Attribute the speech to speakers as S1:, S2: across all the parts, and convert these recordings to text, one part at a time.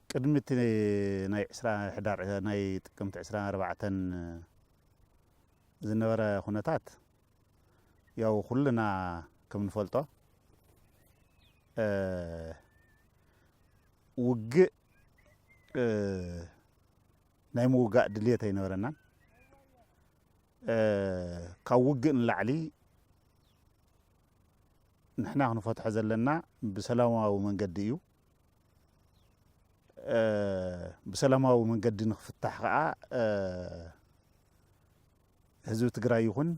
S1: قدمت ناي 11 ناي تقمت 24 زنبره خناتات ያው ሁሉና ከምንፈልጦ ውግእ ናይ ምውጋእ ድልየት ኣይነበረና ካብ ውግእ ንላዕሊ ንሕና ክንፈትሖ ዘለና ብሰላማዊ መንገዲ እዩ ብሰላማዊ መንገዲ ንክፍታሕ ከዓ ህዝቢ ትግራይ ይኹን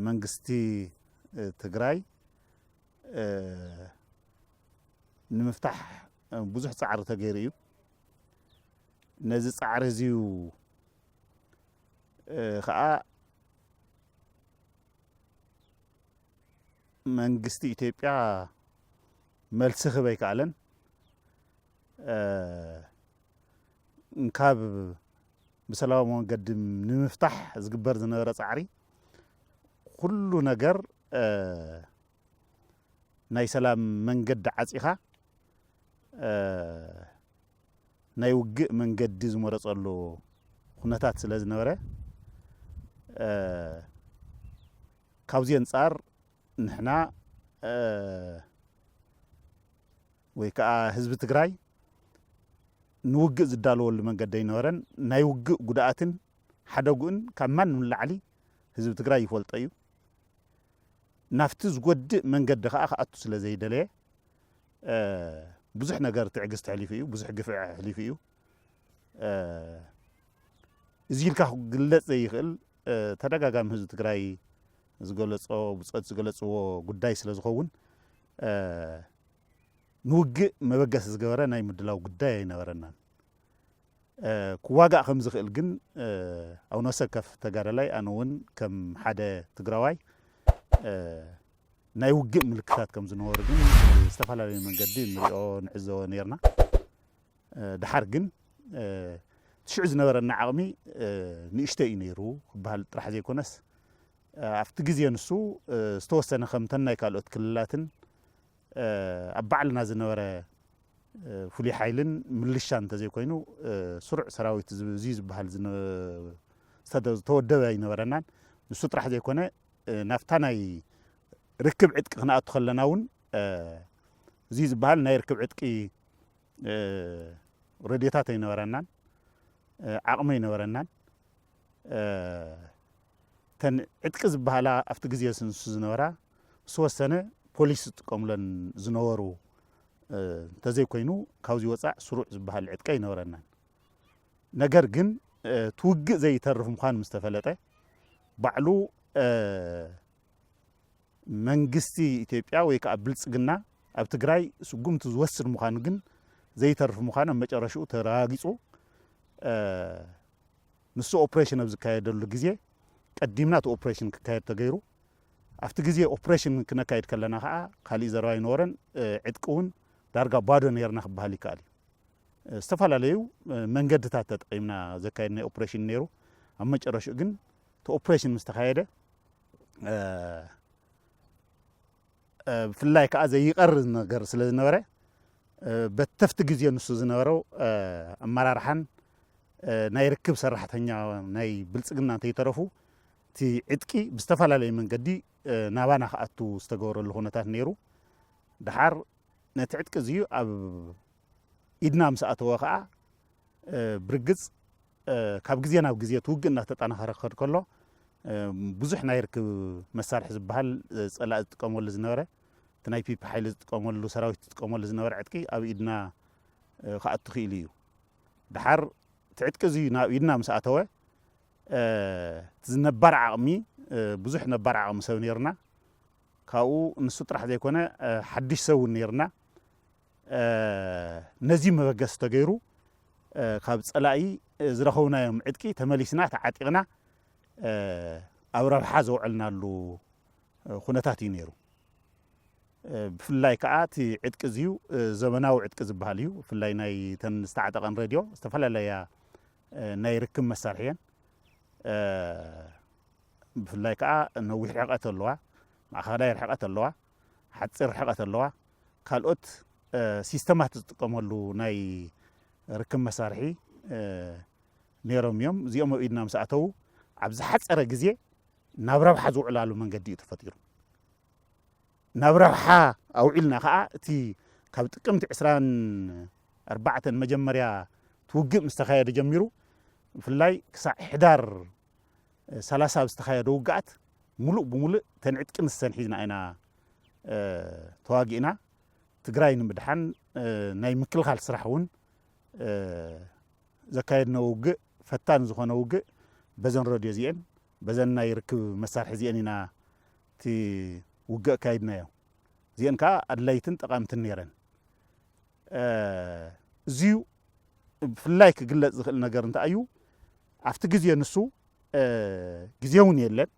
S1: መንግስቲ ትግራይ ንምፍታሕ ብዙሕ ፃዕሪ ተገይሩ እዩ ነዚ ፃዕሪ እዚዩ ከዓ መንግስቲ ኢትዮጵያ መልሲ ክህብ ኣይከኣለን እንካብ بسلام منقدم نمفتح زقبر زنورة صعري كل نجر ناي سلام منقد عزيخا ناي وقع منقد زمورة صلو خناتات سلاز نورة كاوزين صار نحنا ويكا حزب تግራይ ንውግእ ዝዳለወሉ መንገዲ ይነበረን ናይ ውግእ ጉዳኣትን ሓደጉን ካብ ማንም ንላዕሊ ህዝቢ ትግራይ ይፈልጦ እዩ ናፍቲ ዝጎድእ መንገዲ ከዓ ከኣቱ ስለ ዘይደለየ ብዙሕ ነገር ትዕግስቲ ሕሊፉ እዩ ብዙሕ ግፍዕ ሕሊፉ እዩ እዚ ኢልካ ክግለጽ ዘይኽእል ተደጋጋሚ ህዝቢ ትግራይ ዝገለጾ ብፀት ዝገለጽዎ ጉዳይ ስለ ዝኸውን ንውግእ መበገስ ዝገበረ ናይ ምድላው ጉዳይ ኣይነበረናን ክዋጋእ ከም ዝኽእል ግን ኣብ ነፍሰ ከፍ ተጋዳላይ ኣነ እውን ከም ሓደ ትግራዋይ ናይ ውግእ ምልክታት ከም ዝነበሩ ግን ዝተፈላለዩ መንገዲ ንሪኦ ንዕዘቦ ነርና ድሓር ግን ትሽዑ ዝነበረና ዓቕሚ ንእሽተይ እዩ ነይሩ ክበሃል ጥራሕ ዘይኮነስ ኣብቲ ግዜ ንሱ ዝተወሰነ ከም ተናይ ካልኦት ክልላትን ኣብ ባዕልና ዝነበረ ፍሉይ ሓይልን ምልሻን እንተዘይኮይኑ ስሩዕ ሰራዊት እዚ ዝበሃል ዝተወደበ ኣይነበረናን ንሱ ጥራሕ ዘይኮነ ናፍታ ናይ ርክብ ዕጥቂ ክንኣቱ ከለና እውን እዚ ዝበሃል ናይ ርክብ ዕጥቂ ረድኤታት ኣይነበረናን ዓቕሚ ኣይነበረናን ተን ዕጥቂ ዝበሃላ ኣብቲ ግዜ ንሱ ዝነበራ ዝተወሰነ ፖሊስ ዝጥቀሙለን ዝነበሩ እንተዘይኮይኑ ካብዚ ወፃእ ስሩዕ ዝበሃል ዕጥቂ ኣይነበረናን ነገር ግን ትውግእ ዘይተርፍ ምዃኑ ምስ ተፈለጠ ባዕሉ መንግስቲ ኢትዮጵያ ወይ ከዓ ብልፅግና ኣብ ትግራይ ስጉምቲ ዝወስድ ምዃኑ ግን ዘይተርፍ ምዃኑ ኣብ መጨረሽኡ ተረጋጊፁ ንሱ ኦፕሬሽን ኣብ ዝካየደሉ ግዜ ቀዲምና እቲ ኦፕሬሽን ክካየድ ተገይሩ ኣብቲ ግዜ ኦፕሬሽን ክነካይድ ከለና ከዓ ካሊእ ዘረባ ይነበረን ዕጥቂ እውን ዳርጋ ባዶ ነርና ክበሃል ይከኣል እዩ ዝተፈላለዩ መንገድታት ተጠቂምና ዘካየድ ናይ ኦፕሬሽን ነይሩ ኣብ መጨረሽኡ ግን እቲ ኦፕሬሽን ምስ ተካየደ ብፍላይ ከዓ ዘይቀርዝ ነገር ስለ ዝነበረ በተፍቲ ግዜ ንሱ ዝነበረው ኣመራርሓን ናይ ርክብ ሰራሕተኛ ናይ ብልፅግና እንተይተረፉ እቲ ዕጥቂ ብዝተፈላለየ መንገዲ ናባና ከኣቱ ዝተገበረሉ ኩነታት ነይሩ ድሓር ነቲ ዕጥቂ እዚዩ ኣብ ኢድና ምስ ኣተወ ከዓ ብርግፅ ካብ ግዜ ናብ ግዜ ትውግእ እናተጠናኸረ ክኸድ ከሎ ብዙሕ ናይ ርክብ መሳርሒ ዝበሃል ፀላእ ዝጥቀመሉ ዝነበረ እቲ ናይ ፒፒ ሓይሊ ዝጥቀመሉ ሰራዊት ዝጥቀመሉ ዝነበረ ዕጥቂ ኣብ ኢድና ከኣቱ ክኢሉ እዩ ድሓር እቲ ዕጥቂ እዚዩ ናብ ኢድና ምስ ኣተወ ዝነባር ዓቕሚ ብዙሕ ነባር ዓቕሚ ሰብ ነርና ካብኡ ንሱ ጥራሕ ዘይኮነ ሓድሽ ሰብ እውን ነርና ነዚ መበገስ ተገይሩ ካብ ፀላኢ ዝረኸብናዮም ዕጥቂ ተመሊስና ተዓጢቕና ኣብ ረብሓ ዘውዕልናሉ ኩነታት እዩ ነይሩ ብፍላይ ከዓ እቲ ዕጥቂ እዚዩ ዘመናዊ ዕጥቂ ዝበሃል እዩ ብፍላይ ናይ ተን ዝተዓጠቐን ሬድዮ ዝተፈላለያ ናይ ርክብ መሳርሒ እየን ብፍላይ ከዓ ነዊሕ ርሕቀት ኣለዋ ማእኸላይ ርሕቀት ኣለዋ ሓፂር ርሕቀት ኣለዋ ካልኦት ሲስተማት ዝጥቀመሉ ናይ ርክብ መሳርሒ ነይሮም እዮም እዚኦም ኣብ ኢድና ምስ ኣተው ኣብ ዝሓፀረ ግዜ ናብ ረብሓ ዝውዕላሉ መንገዲ እዩ ተፈጢሩ ናብ ረብሓ ኣውዒልና ከዓ እቲ ካብ ጥቅምቲ 24 መጀመርያ ትውግእ ምስ ተኻየደ ጀሚሩ ብፍላይ ክሳብ ሕዳር 30 ኣብ ዝተኻየደ ውግኣት ሙሉእ ብሙሉእ ተንዕጥቂ ንሰን ሒዝና ኢና ተዋጊእና ትግራይ ንምድሓን ናይ ምክልኻል ስራሕ እውን ዘካየድና ውግእ ፈታን ዝኾነ ውግእ በዘን ሬድዮ እዚአን በዘን ናይ ርክብ መሳርሒ እዚአን ኢና እቲ ውግእ ኣካይድናዮ እዚአን ከዓ ኣድላይትን ጠቃምትን ነይረን እዚዩ ብፍላይ ክግለጽ ዝኽእል ነገር እንታይ እዩ ኣብቲ ግዜ ንሱ ግዜ እውን የለን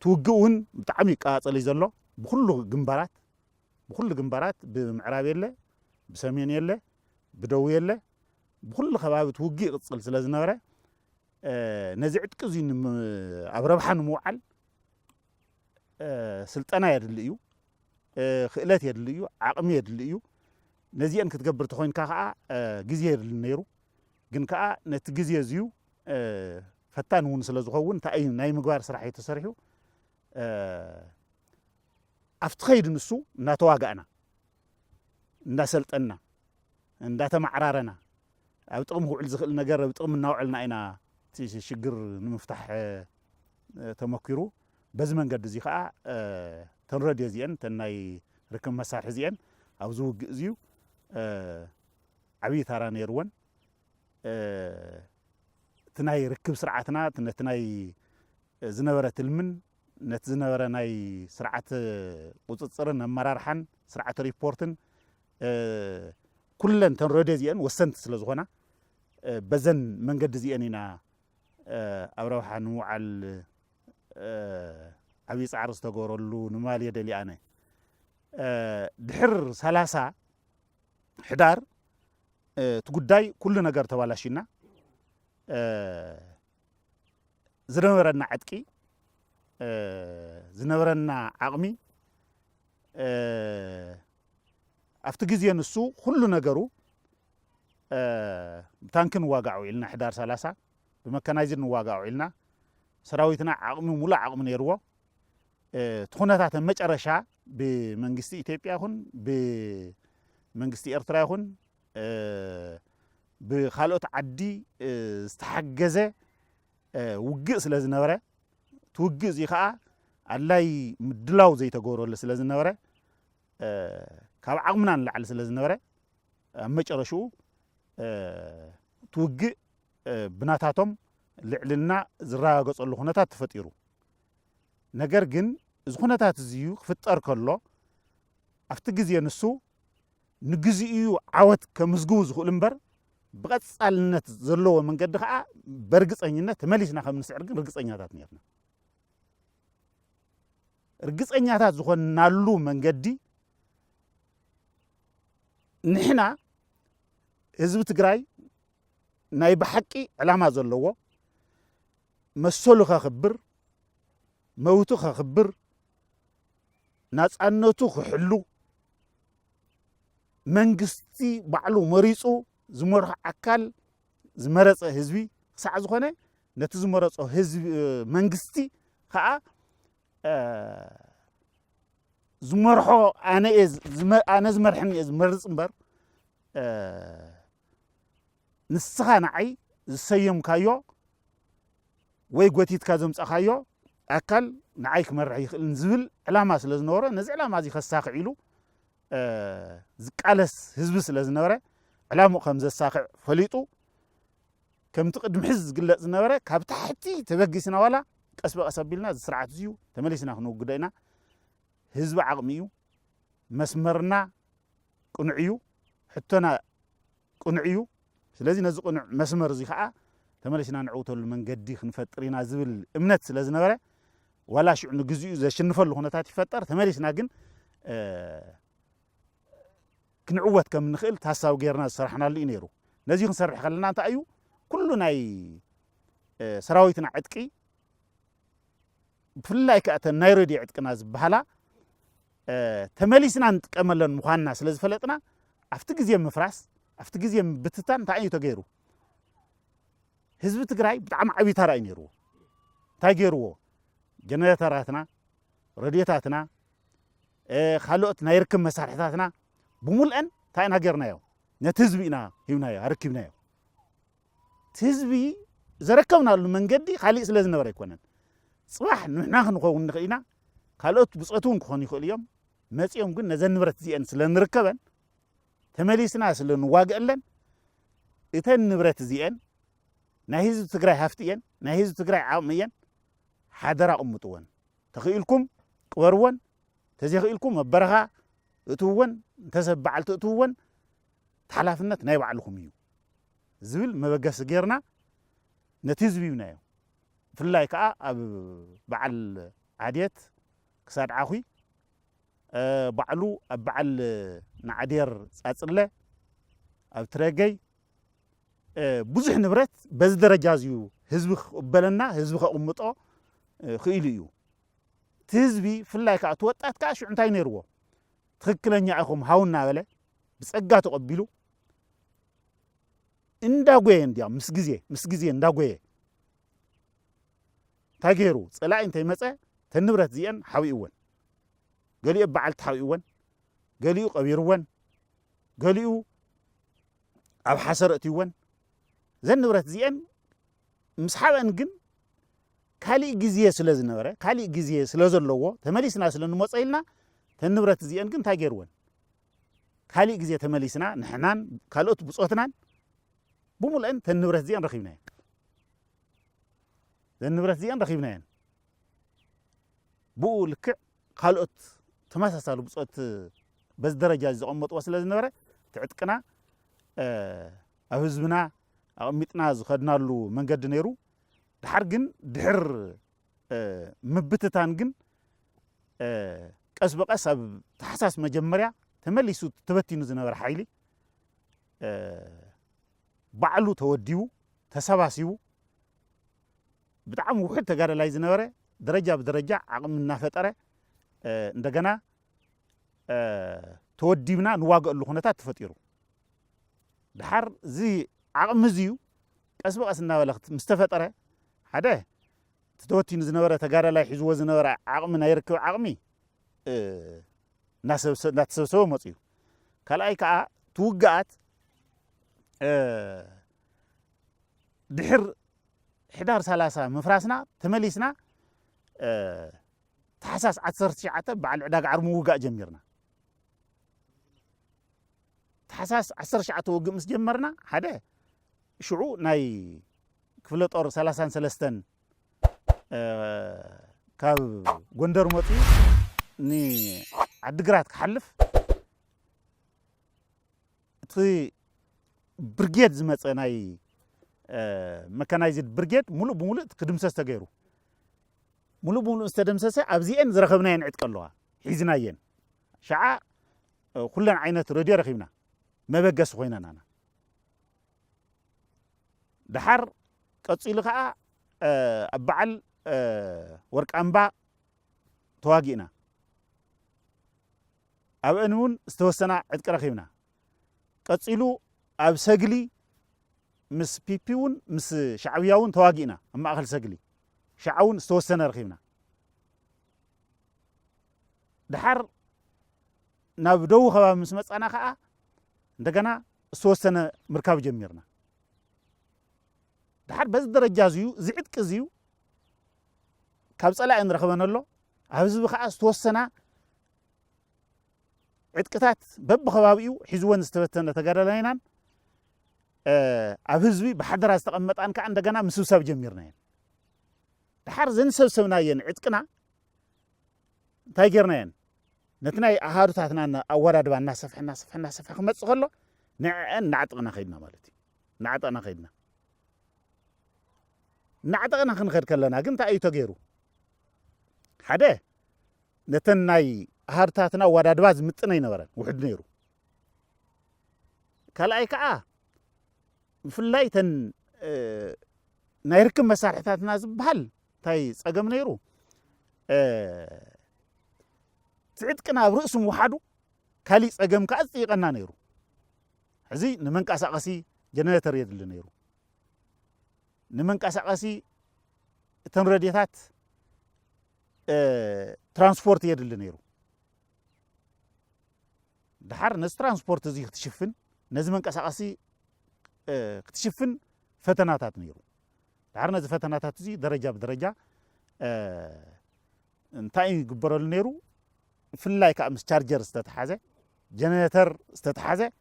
S1: ትውግእ እውን ብጣዕሚ ይቃፃፀል እዩ ዘሎ ብኩሉ ግንባራት ብምዕራብ የለ ብሰሜን የለ ብደቡብ የለ ብኩሉ ከባቢ ትውግእ ይቅፅል ስለ ዝነበረ ነዚ ዕጥቂ እዚ ኣብ ረብሓ ንምውዓል ስልጠና የድሊ እዩ ክእለት የድሊ እዩ ዓቕሚ የድሊ እዩ ነዚአን ክትገብር ተኮይንካ ከዓ ግዜ የድሊ ነይሩ ግን ከዓ ነቲ ግዜ እዚዩ ፈታን እውን ስለ ዝኸውን እንታይ ናይ ምግባር ስራሕ ተሰሪሑ ኣብቲ ኸይድ ንሱ እናተዋጋእና እንዳሰልጠና እንዳተማዕራረና ኣብ ጥቕሚ ክውዕል ዝኽእል ነገር ኣብ ጥቕሚ እናውዕልና ኢና እቲ ሽግር ንምፍታሕ ተመኪሩ በዚ መንገዲ እዚ ከዓ ተን ሬድዮ እዚአን ተን ናይ ርክብ መሳርሒ እዚአን ኣብዚ ውግእ እዚዩ ዓብዪ ታራ ነይርወን እቲ ናይ ርክብ ስርዓትና ነቲ ናይ ዝነበረ ትልምን ነቲ ዝነበረ ናይ ስርዓት ቁፅፅርን ኣመራርሓን ስርዓት ሪፖርትን ኩለን ተን ሬድዮ እዚአን ወሰንቲ ስለ ዝኾና በዘን መንገዲ እዚአን ኢና ኣብ ረብሓ ንምውዓል ዓብዪ ፃዕሪ ዝተገበረሉ ንማል የደሊ ኣነ ድሕር 30 ሕዳር እቲ ጉዳይ ኩሉ ነገር ተባላሽና ዝነበረና ዕጥቂ ዝነበረና ዓቕሚ ኣብቲ ግዜ ንሱ ኩሉ ነገሩ ብታንኪ ንዋጋዕ ኢልና ሕዳር 30 ብመካናይዝድ ንዋጋዕ ኢልና ሰራዊትና ዓቕሚ ሙሉእ ዓቕሚ ነይርዎ እቲ ኩነታት መጨረሻ ብመንግስቲ ኢትዮጵያ ይኹን ብመንግስቲ ኤርትራ ይኹን ብካልኦት ዓዲ ዝተሓገዘ ውግእ ስለ ዝነበረ እቲ ውግእ እዚ ከዓ ኣድላይ ምድላው ዘይተገበረሉ ስለ ዝነበረ ካብ ዓቕምና ንላዕሊ ስለ ዝነበረ ኣብ መጨረሽኡ እቲ ውግእ ብናታቶም ልዕልና ዝረጋገፀሉ ኩነታት ተፈጢሩ ነገር ግን እዚ ኩነታት እዚዩ ክፍጠር ከሎ ኣብቲ ግዜ ንሱ ንግዚኡ ዓወት ከምዝግቡ ዝኽእሉ እምበር ብቐፃልነት ዘለዎ መንገዲ ከዓ በርግፀኝነት ተመሊስና ከም ንስዕር ግን ርግፀኛታት ነርና ርግፀኛታት ዝኾንናሉ መንገዲ ንሕና ህዝቢ ትግራይ ናይ ብሓቂ ዕላማ ዘለዎ መሰሉ ከኽብር መውቱ ከኽብር ናፃነቱ ክሕሉ መንግስቲ ባዕሉ መሪፁ ዝመርሖ ኣካል ዝመረፀ ህዝቢ ክሳዕ ዝኾነ ነቲ ዝመረፆ ህዝቢ መንግስቲ ከዓ ዝመርሖ ኣነ ዝመርሕኒ እየ ዝመርፅ እምበር ንስኻ ንዓይ ዝሰየምካዮ ወይ ጎቲትካ ዘምፀኻዮ ኣካል ንዓይ ክመርሕ ይኽእል ዝብል ዕላማ ስለ ዝነበረ ነዚ ዕላማ እዚ ከሳኽዕ ኢሉ ዝቃለስ ህዝቢ ስለ ዝነበረ ዕላምኡ ከም ዘሳኽዕ ፈሊጡ ከምቲ ቅድሚ ሕዚ ዝግለጽ ዝነበረ ካብ ታሕቲ ተበጊስና ዋላ ቀስ በቀስ ኣቢልና እዚ ስርዓት እዚዩ ተመሊስና ክንውግዶ ኢና ህዝቢ ዓቕሚ እዩ መስመርና ቅኑዕ እዩ ሕቶና ቅኑዕ እዩ ስለዚ ነዚ ቅኑዕ መስመር እዚ ከዓ ተመሊስና ንዕውተሉ መንገዲ ክንፈጥር ኢና ዝብል እምነት ስለ ዝነበረ ዋላ ሽዑ ንግዚኡ ዘሽንፈሉ ኩነታት ይፈጠር ተመሊስና ግን ክንዕወት ከም ንኽእል ታሳቢ ጌርና ዝሰራሕናሉ እዩ ነይሩ ነዚ ክንሰርሕ ከለና እንታይ እዩ ኩሉ ናይ ሰራዊትና ዕጥቂ ብፍላይ ከዓ እተን ናይ ሬድዮ ዕጥቅና ዝበሃላ ተመሊስና እንጥቀመለን ምዃንና ስለዝፈለጥና ኣብቲ ግዜ ምፍራስ ኣብቲ ግዜ ብትታን እንታይ እዩ ተገይሩ ህዝቢ ትግራይ ብጣዕሚ ዓብይ ታራይ ነይርዎ እንታይ ገይርዎ ጀነሬተራትና ሬድዮታትና ካልኦት ናይ ርክብ መሳርሕታትና ብሙልአን እንታይ ኢና ገርናዮ ነቲ ህዝቢ ኢና ሂብናዮ ኣረኪብናዮ እቲ ህዝቢ ዘረከብናሉ መንገዲ ካሊእ ስለ ዝነበረ ኣይኮነን ፅባሕ ንሕና ክንኸውን ንኽእል ኢና ካልኦት ብፆት እውን ክኾኑ ይኽእል እዮም መፂኦም ግን ነዘን ንብረት እዚአን ስለ ንርከበን ተመሊስና ስለ ንዋግአለን እተን ንብረት እዚአን ናይ ህዝቢ ትግራይ ሃፍቲ እየን ናይ ህዝቢ ትግራይ ዓቕሚ እየን ሓደራ ቅምጥወን ተኽኢልኩም ቅበርወን ተዘይኽኢልኩም ኣብ በረኻ እትውወን እንተሰብ በዓልቲ እትውወን ሓላፍነት ናይ ባዕልኩም እዩ ዝብል መበገሲ ጌርና ነቲ ህዝቢ ይብናዮ ብፍላይ ከዓ ኣብ በዓል ዓድየት ክሳድ ዓኹ ባዕሉ ኣብ በዓል ንዓዴር ፃፅለ ኣብ ትረገይ ብዙሕ ንብረት በዚ ደረጃ እዚዩ ህዝቢ ክቕበለና ህዝቢ ከቕምጦ ክኢሉ እዩ እቲ ህዝቢ ብፍላይ ከዓ እቲ ወጣት ከዓ ሽዑ እንታይ ነይርዎ ትክክለኛ ኢኹም ሃውና በለ ብፀጋ ተቐቢሉ እንዳጎየ እንዲያ ምስ ግዜ እንዳጎየ እንታይ ገይሩ ፀላኢ እንተይመፀ ተን ንብረት እዚአን ሓዊእወን ገሊኡ በዓልቲ ሓዊእወን ገሊኡ ቀቢርወን ገሊኡ ኣብ ሓሰር እትይወን ዘን ንብረት እዚአን ምስ ሓበአን ግን ካሊእ ግዜ ስለ ዝነበረ ካሊእ ግዜ ስለ ዘለዎ ተመሊስና ስለ ንመፀ ኢልና ተን ንብረት እዚአን ግን እንታይ ገይርወን ካሊእ ግዜ ተመሊስና ንሕናን ካልኦት ብፆትናን ብሙልአን ተን ንብረት እዚአን ረኺብናየን ዘን ንብረት እዚአን ረኺብናየን ብኡ ልክዕ ካልኦት ተመሳሳሊ ብፆት በዚ ደረጃ ዝቐመጥዎ ስለ ዝነበረ ትዕጥቅና ኣብ ህዝብና ኣቐሚጥና ዝኸድናሉ መንገዲ ነይሩ ድሓር ግን ድሕር ምብትታን ግን ቀስ በቀስ ኣብ ተሓሳስ መጀመርያ ተመሊሱ ተበቲኑ ዝነበረ ሓይሊ ባዕሉ ተወዲቡ ተሰባሲቡ ብጣዕሚ ውሕድ ተጋዳላይ ዝነበረ ደረጃ ብደረጃ ዓቕሚ እናፈጠረ እንደገና ተወዲብና ንዋገአሉ ኩነታት ተፈጢሩ ድሓር እዚ ዓቕሚ እዚዩ ቀስ በቀስ እናበለ ምስ ተፈጠረ ሓደ ተወቲኑ ዝነበረ ተጋዳላይ ሒዝዎ ዝነበረ ዓቕሚ ናይ ርክብ ዓቕሚ እናተሰብሰበ መፅዩ ካልኣይ ከዓ ትውግኣት ድሕር ሕዳር 30 ምፍራስና ተመሊስና ታሕሳስ 19 በዓል ዕዳጋ ዓርቢ ምውጋእ ጀሚርና ታሕሳስ 19 ውግእ ምስ ጀመርና ሓደ ሽዑ ናይ ክፍለ ጦር 33 ካብ ጎንደር መፅዩ ንዓዲግራት ክሓልፍ እቲ ብርጌድ ዝመፀ ናይ መካናይዝድ ብርጌድ ሙሉእ ብሙሉእ ክድምሰስ ተገይሩ ሙሉእ ብሙሉእ ዝተደምሰሰ ኣብዚአን ዝረኸብናየን ዕጥቂ ኣለዋ ሒዝናየን ሸዓ ኩለን ዓይነት ሬድዮ ረኺብና መበገሲ ኮይና ናና ድሓር ቀፂሉ ከዓ ኣብ በዓል ወርቃምባ ተዋጊእና ኣብአን እውን ዝተወሰና ዕጥቂ ረኺብና ቀፂሉ ኣብ ሰግሊ ምስ ፒፒ እውን ምስ ሻዕብያ እውን ተዋጊእና ኣብ ማእኸል ሰግሊ ሻዓ እውን ዝተወሰነ ረኺብና ድሓር ናብ ደቡብ ከባቢ ምስ መፃና ከዓ እንደገና ዝተወሰነ ምርካብ ጀሚርና ድሓር በዚ ደረጃ እዚዩ እዚ ዕጥቂ እዚዩ ካብ ፀላኢ ንረኽበን ኣሎ ኣብ ህዝቢ ከዓ ዝተወሰና ዕጥቅታት በብኸባቢኡ ሒዝወን ዝተበተነ ተጋዳላይናን ኣብ ህዝቢ ብሓደራ ዝተቐመጣን ከዓ እንደገና ምስብሳብ ጀሚርናየን ድሓር ዘንሰብሰብናየን ዕጥቅና እንታይ ጌርናየን ነቲ ናይ ኣሃዱታትና ኣወዳድባ እናሰፍሐ ክመፅእ ከሎ ንዕአን እናዓጠቕና ኸይድና ማለት እዩ እናዓጠቕና ኸይድና እናዓጠቕና ክንኸድ ከለና ግን እንታይ እዩ ተገይሩ ሓደ ነተን ናይ ኣሃዱታትና ኣወዳድባ ዝምጥነ ይነበረን ውሕድ ነይሩ ካልኣይ ከዓ ብፍላይ ተን ናይ ርክብ መሳርሕታትና ዝበሃል እንታይ ፀገም ነይሩ تعدكنا برأسهم وحدو كالي أجم كأزي قنا نيرو حزي نمنك أساقسي جنراتر يدل نيرو نمنك أساقسي تنرديتات ترانسبورت يدل نيرو دحر نز ترانسبورت زي اكتشفن نز منك أساقسي اكتشفن فتناتات نيرو دحر نز فتناتات زي درجة بدرجة انتاي قبرل نيرو في اللاي كأمس تشارجر استتحازة جنراتر استتحازة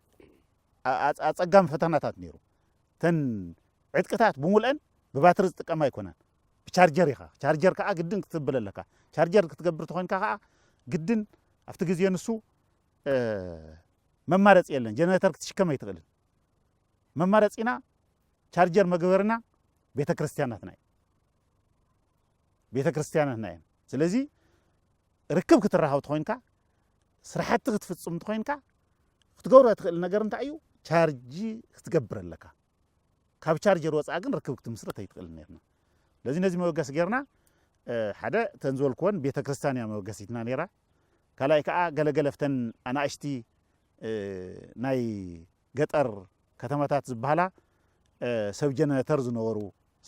S1: أتقام فتناتات نيرو تن عدكتات بمولئن بباترز تقام يكونان بشارجر يخا شارجر كا قدن كتبل لك شارجر كتقبر تخون كا قدن افتغز ينسو ممارص يلن جنراتر كتشكم يتقلن ممارصينا شارجر مغبرنا ቤተ ክርስቲያናት ናይ ቤተ ክርስቲያናት ናይ ስለዚህ ርክብ ክትራሃው ትኾንካ ስራሕቲ ክትፍጽም ትኾንካ ክትገብሮ ትኽእል ነገር እንታይ እዩ ቻርጅ ክትገብር ኣለካ ካብ ቻርጀር ወፃ ግን ርክብ ክትምስረት ኣይትኽእል ነርና ለዚ ነዚ መወገስ ጌርና ሓደ ተንዝወልክዎን ቤተ ክርስቲያን ያ መወገሲትና ነራ ካልኣይ ከዓ ገለገለፍተን ኣናእሽቲ ናይ ገጠር ከተማታት ዝበሃላ ሰብ ጀነሬተር ዝነበሩ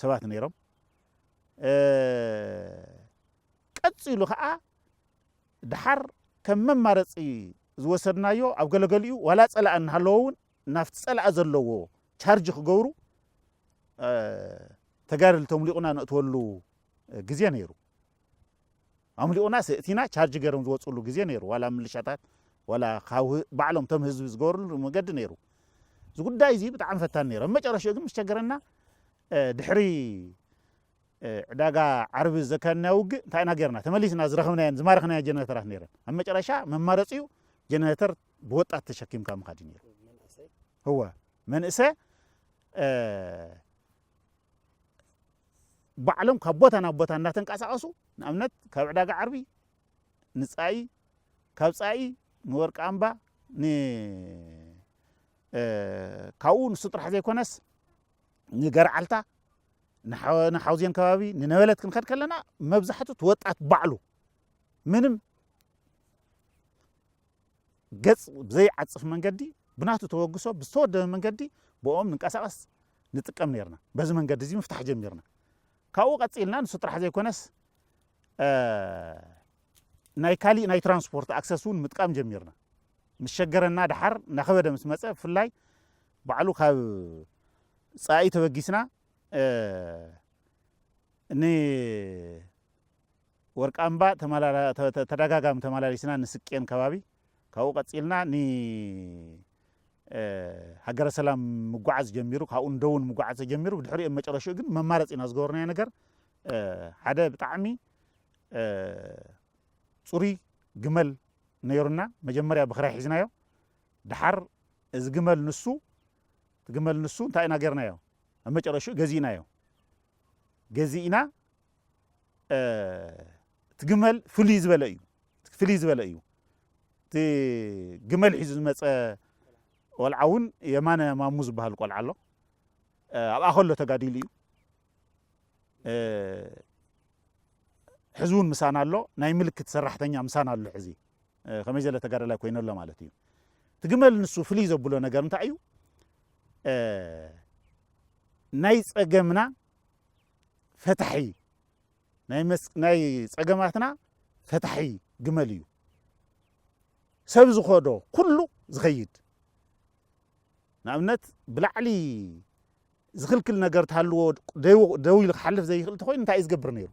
S1: ሰባት ነይሮም ቀጽሉ ከዓ ድሓር ከም መማረጺ ዝወሰድናዮ ኣብ ገለገሊኡ ዋላ ጸላእ እንሃለውን ናፍቲ ጸላእ ዘለዎ ቻርጅ ክገብሩ ተጋደልቶም ሊቁና ነእትወሉ ግዜ ነይሩ ኣምሊቁና ስእቲና ቻርጅ ገይሮም ዝወጽሉ ግዜ ነይሩ ዋላ ምልሻታት ዋላ ካብ ባዕሎም ቶም ህዝቢ ዝገብርሉ መገዲ ነይሩ እዚ ጉዳይ እዚ ብጣዕሚ ፈታን ነይሩ መጨረሻ ግን ምሽቸገረና ድሕሪ ዕዳጋ ዓርቢ ዘካና ውግእ እንታይና ጌርና ተመሊስና ዝረኸብናየን ዝማረኽናየ ጀነሬተራት ነይረን ኣብ መጨረሻ መማረጺኡ ጀነሬተር ብወጣት ተሸኪምካ ምኻድ ነይሩ هو መንእሰ ባዕሎም ካብ ቦታ ናብ ቦታ እናተንቀሳቐሱ ንኣብነት ካብ ዕዳጋ ዓርቢ ንጻኢ ካብ ጻኢ ንወርቂ ኣምባ ካብኡ ንሱ ጥራሕ ዘይኮነስ ንገርዓልታ ንሓውዝን ከባቢ ንነበለት ክንከድ ከለና መብዛሕትኡ ትወጣት ባዕሉ ምንም ገጽ ዘይዓጽፍ መንገዲ ብናቱ ተወግሶ ብዝተወደበ መንገዲ ብኦም ንንቀሳቐስ ንጥቀም ነርና በዚ መንገዲ እዚ ምፍታሕ ጀሚርና ካብኡ ቀጺልና ንሱ ጥራሕ ዘይኮነስ ናይ ካሊእ ናይ ትራንስፖርት ኣክሰስ እውን ምጥቃም ጀሚርና ምስ ሸገረና ድሓር እናኸበደ ምስ መፀ ብፍላይ ባዕሉ ካብ ጻኢ ተበጊስና ወርቂ ኣምባ ተደጋጋሚ ተመላሊስና ንስቄን ከባቢ ካብኡ ቀጺልና ሃገረ ሰላም ምጓዓዝ ጀሚሩ ካብኡ እንደውን ምጓዓዝ ጀሚሩ ብድሕሪኡ መጨረሻኡ ግን መማረጺና ዝገበርናዮ ነገር ሓደ ብጣዕሚ ጽሩይ ግመል ነይሩና መጀመርያ ብኽራይ ሒዝናዮ ድሓር እዚ ግመል ንሱ እንታይ ኢና ጌርናዮ ኣብ መጨረሻኡ ገዚእናዮ ገዚእና እቲ ግመል ፍልይ ዝበለ እዩ እቲ ግመል ሒዙ ዝመፀ ቆልዓ እውን የማነ ማሙ ዝበሃል ቆልዓ ኣሎ ኣብኣ ከሎ ተጋዲሉ እዩ ሕዚ እውን ምሳና ኣሎ ናይ ምልክት ሰራሕተኛ ምሳና ኣሎ ሕዚ ከመይ ዘለ ተጋደላይ ኮይኑ ኣሎ ማለት እዩ እቲ ግመል ንሱ ፍልይ ዘብሎ ነገር እንታይ እዩ ናይ ጸገምና ፈታሒ ናይ ጸገማትና ፈታሒ ግመል እዩ ሰብ ዝኸዶ ኩሉ ዝኸይድ ንኣብነት ብላዕሊ ዝኽልክል ነገር ተሃልዎ ደው ኢሉ ክሓልፍ ዘይኽእል እንተኮይኑ እንታይ እዩ ዝገብር ነይሩ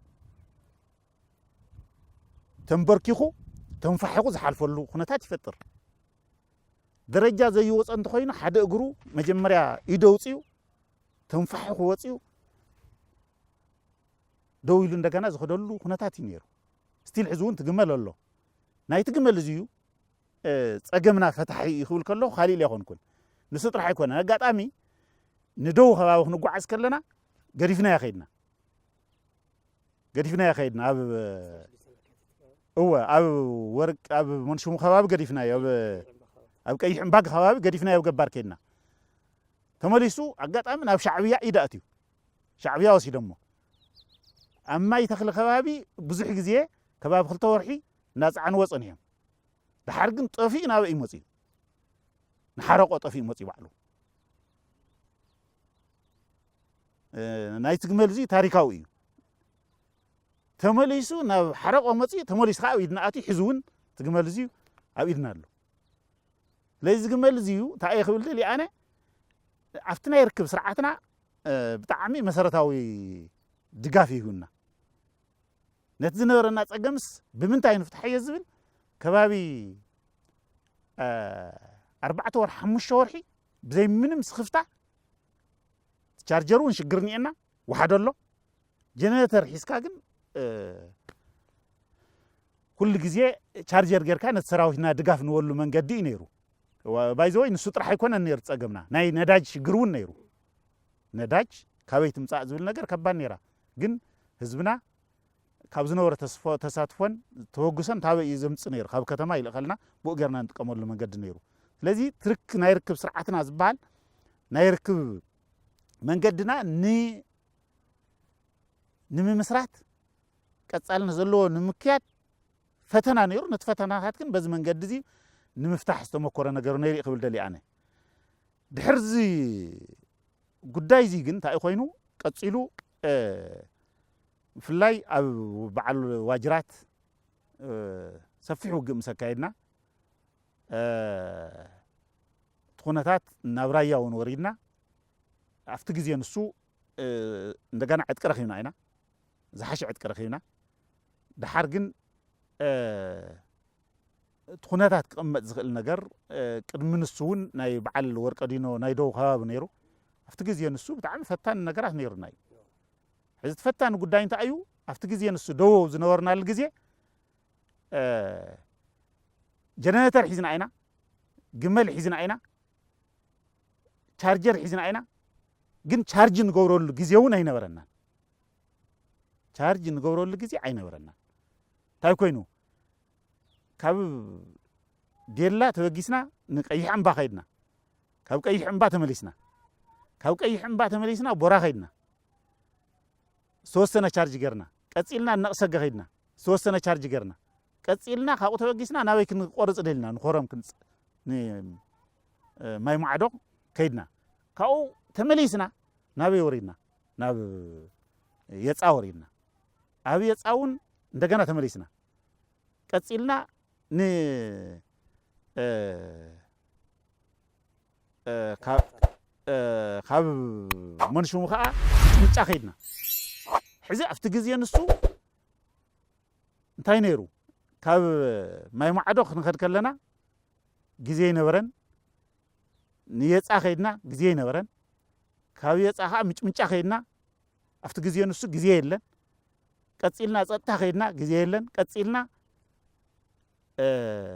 S1: ተንበርኪኹ ተንፋሒኹ ዝሓልፈሉ ኩነታት ይፈጥር ደረጃ ዘይወፀ እንተኮይኑ ሓደ እግሩ መጀመርያ ኢዱ ኣውፅኡ ተንፋሒኹ ወፅኡ ደው ኢሉ እንደገና ዝኸደሉ ኩነታት እዩ ነይሩ ስቲል ሕዚ እውን ትግመል ኣሎ ናይቲ ግመል እዚዩ ጸገምና ፈታሒ ይኽብል ከሎ ካሊእ ኣይኮንኩን ንሱ ጥራሕ ኣይኮነን ኣጋጣሚ ንደው ከባቢ ክንጓዓዝ ከለና ገዲፍናዮ ኸይድና ኣብ ወርቂ ኣብ መንሽሙ ከባቢ ገዲፍናዮ ኣብ ቀይሕ እምባግ ከባቢ ገዲፍናዮ ገባር ከይድና ተመሊሱ ኣጋጣሚ ናብ ሻዕብያ ኢዳ ኣትዩ ሻዕብያ ወሲዶሞ ኣብ ማይ ተኽሊ ከባቢ ብዙሕ ግዜ ከባቢ 2 ወርሒ እናፀዓኑ ወፅን እዮም ድሓር ግን ጠፊኡ ናበይ መፅዩ ንሓረቆ ጠፊኡ መፅዩ ባዕሉ ናይቲ ግመል እዚ ታሪካዊ እዩ ተመሊሱ ናብ ሓረቆ መፅዩ ተመሊሱ ከዓ ኣብ ኢድና ኣትዩ ሕዚ እውን እቲ ግመል እዚ ኣብ ኢድና ኣሎ ስለዚ ግመል እዚ እንታይ ክብል ደልየ ኣነ ኣብቲ ናይ ርክብ ስርዓትና ብጣዕሚ መሰረታዊ ድጋፍ ይሁንና ነቲ ዝነበረና ፀገምስ ብምንታይ ንፍታሕ እየ ዝብል ከባቢ 4 ወርሒ 5 ወርሒ ብዘይ ምንም ስኽፍታ ቻርጀር እውን ሽግር እኒአና ወሓደ ኣሎ ጀነሬተር ሒዝካ ግን ኩሉ ግዜ ቻርጀር ጌርካ ነቲ ሰራዊትና ድጋፍ ንበሉ መንገዲ እዩ ነይሩ ባይዘወይ ንሱ ጥራሕ ኣይኮነን ነይሩ ፀገምና ናይ ነዳጅ ሽግር እውን ነይሩ ነዳጅ ካበይ ትምፃእ ዝብል ነገር ከባድ ነይራ ግን ህዝብና ካብ ዝነበረ ተሳትፎን ተወግሶን ታበይ እዩ ዘምፅእ ነይሩ ካብ ከተማ ይልኸልና ብኡ ጌርና ንጥቀመሉ መንገዲ ነይሩ ስለዚ ትርክ ናይ ርክብ ስርዓትና ዝበሃል ናይ ርክብ መንገድና ንምምስራት ቀጻልነት ዘለዎ ንምክያድ ፈተና ነይሩ ነቲ ፈተናታት ግን በዚ መንገዲ እዚ ንምፍታሕ ዝተመኮረ ነገር ነይሩ ክብል ደልየ ኣነ ድሕር እዚ ጉዳይ እዚ ግን እንታይ ኮይኑ ቀፂሉ ብፍላይ ኣብ በዓል ዋጅራት ሰፊሕ ውግእ ምስ ኣካየድና እቲ ኩነታት ናብ ራያ እውን ወሪድና ኣብቲ ግዜ ንሱ እንደገና ዕጥቂ ረኺብና ኢና ዝሓሸ ዕጥቂ ረኺብና ድሓር ግን እቲ ኩነታት ክቕመጥ ዝኽእል ነገር ቅድሚ ንሱ እውን ናይ በዓል ወርቀዲኖ ናይ ደው ከባቢ ነይሩ ኣብቲ ግዜ ንሱ ብጣዕሚ ፈታኒ ነገራት ነይሩና እዩ ሕዚ ተፈታኒ ጉዳይ እንታይ እዩ ኣብቲ ግዜ ንሱ ደወው ዝነበርናሉ ግዜ ጀነሬተር ሒዝና ኢና ግመል ሒዝና ኢና ቻርጀር ሒዝና ኢና ግን ቻርጅ ንገብረሉ ግዜ እውን ኣይነበረናን ቻርጅ ንገብረሉ ግዜ ኣይነበረናን እንታይ ኮይኑ ካብ ዴላ ተበጊስና ንቀይሕ እምባ ከይድና ካብ ቀይሕ እምባ ተመሊስና ካብ ቀይሕ እምባ ተመሊስና ቦራ ከይድና ዝተወሰነ ቻርጅ ገርና ቀፂልና ነቕሰገ ከይድና ዝተወሰነ ቻርጅ ገርና ቀፂልና ካብኡ ተበጊስና ናበይ ክንቆርፅ ደልና ንኮረም ክንፅእ ማይ ማዕዶ ከይድና ካብኡ ተመሊስና ናበይ ወሪድና ናብ የፃ ወሪድና ኣብ የፃ እውን እንደገና ተመሊስና ቀፂልና ካብ መንሹሙ ከዓ ምጫ ከይድና ሕዚ ኣብቲ ግዜ ንሱ እንታይ ነይሩ ካብ ማይ ማዕዶ ክንኸድ ከለና ግዜ ይነበረን ንየፃ ከይድና ግዜ ይነበረን ካብ የፃ ከዓ ምጭምጫ ከይድና ኣብቲ ግዜ ንሱ ግዜ የለን ቀፂልና ፀጥታ ከይድና ግዜ የለን ቀፂልና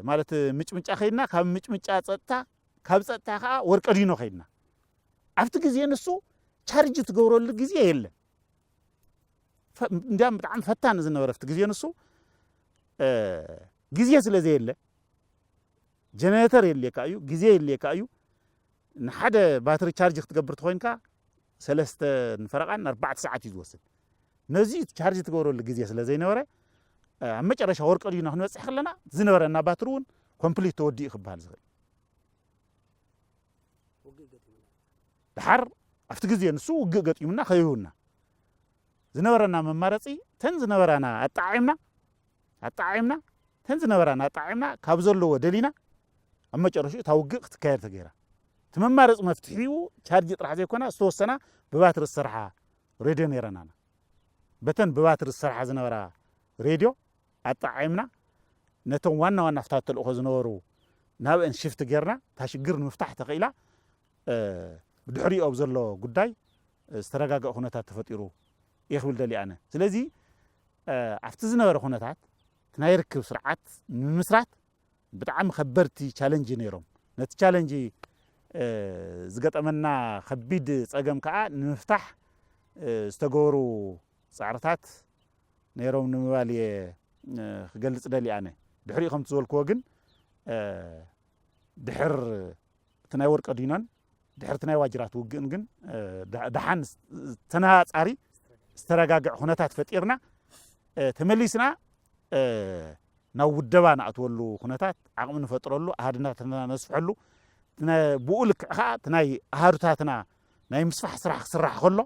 S1: ማለት ምጭምጫ ከይድና ካብ ምጭምጫ ፀጥታ ካብ ፀጥታ ከዓ ወርቀዲኖ ከይድና ኣብቲ ግዜ ንሱ ቻርጅ ትገብረሉ ግዜ የለን እንዲያም ብጣዕሚ ፈታኒ ዝነበረ ኣብቲ ግዜ ንሱ ግዜ ስለዘየለ ጀነሬተር የድልየካ እዩ ግዜ የድልየካ እዩ ንሓደ ባትሪ ቻርጅ ክትገብር ተኮይንካ 3 ፈረቓን 4 ሰዓት እዩ ዝወስድ ነዚ ቻርጅ ትገብረሉ ግዜ ስለዘይነበረ ኣብ መጨረሻ ወርቀዲኖ ክንበፅሕ ከለና ዝነበረና ባትሪ እውን ኮምፕሊት ተወዲኡ ክበሃል ዝኽእል ድሓር ኣብቲ ግዜ ንሱ ውግእ ገጢሙና ከይሁና ዝነበረና መማረፂ ተን ዝነበረና ኣጣዒምና ተን ዝነበረና ኣጣዒምና ካብ ዘለዎ ደሊና ኣብ መጨረሻ እታ ውግእ ክትካየድ ተገይራ እቲ መማረፂ መፍትሒኡ ቻርጅ ጥራሕ ዘይኮና ዝተወሰና ብባትሪ ዝሰርሓ ሬድዮ ነይረናና በተን ብባትሪ ዝሰርሓ ዝነበራ ሬድዮ ኣጣዒምና ነቶም ዋና ዋና ፍታት ተልእኮ ዝነበሩ ናብአን ሽፍቲ ጌርና እታ ሽግር ንምፍታሕ ተኽኢላ ብድሕሪኡ ኣብ ዘሎ ጉዳይ ዝተረጋገአ ኩነታት ተፈጢሩ ይኽብል ደልየ ኣነ ስለዚ ኣብቲ ዝነበረ ኩነታት ናይ ርክብ ስርዓት ንምስራት ብጣዕሚ ከበድቲ ቻለንጅ ነይሮም ነቲ ቻለንጅ ዝገጠመና ከቢድ ፀገም ከዓ ንምፍታሕ ዝተገበሩ ፃዕርታት ነይሮም ንምባል እየ ክገልፅ ደልየ ኣነ ድሕሪኡ ከምቲ ዝበልክዎ ግን ድሕር እቲ ናይ ወርቀዲኖን ድሕር እቲ ናይ ዋጅራት ውግእን ግን ድሓን ተነፃፃሪ ዝተረጋግዐ ኩነታት ፈጢርና ተመሊስና ናብ ውደባ ናእትወሉ ኩነታት ዓቕሚ ንፈጥረሉ ኣሃድናትና ነስፍሐሉ ብኡ ልክዕ ከዓ እቲ ናይ ኣሃዱታትና ናይ ምስፋሕ ስራሕ ክስራሕ ከሎ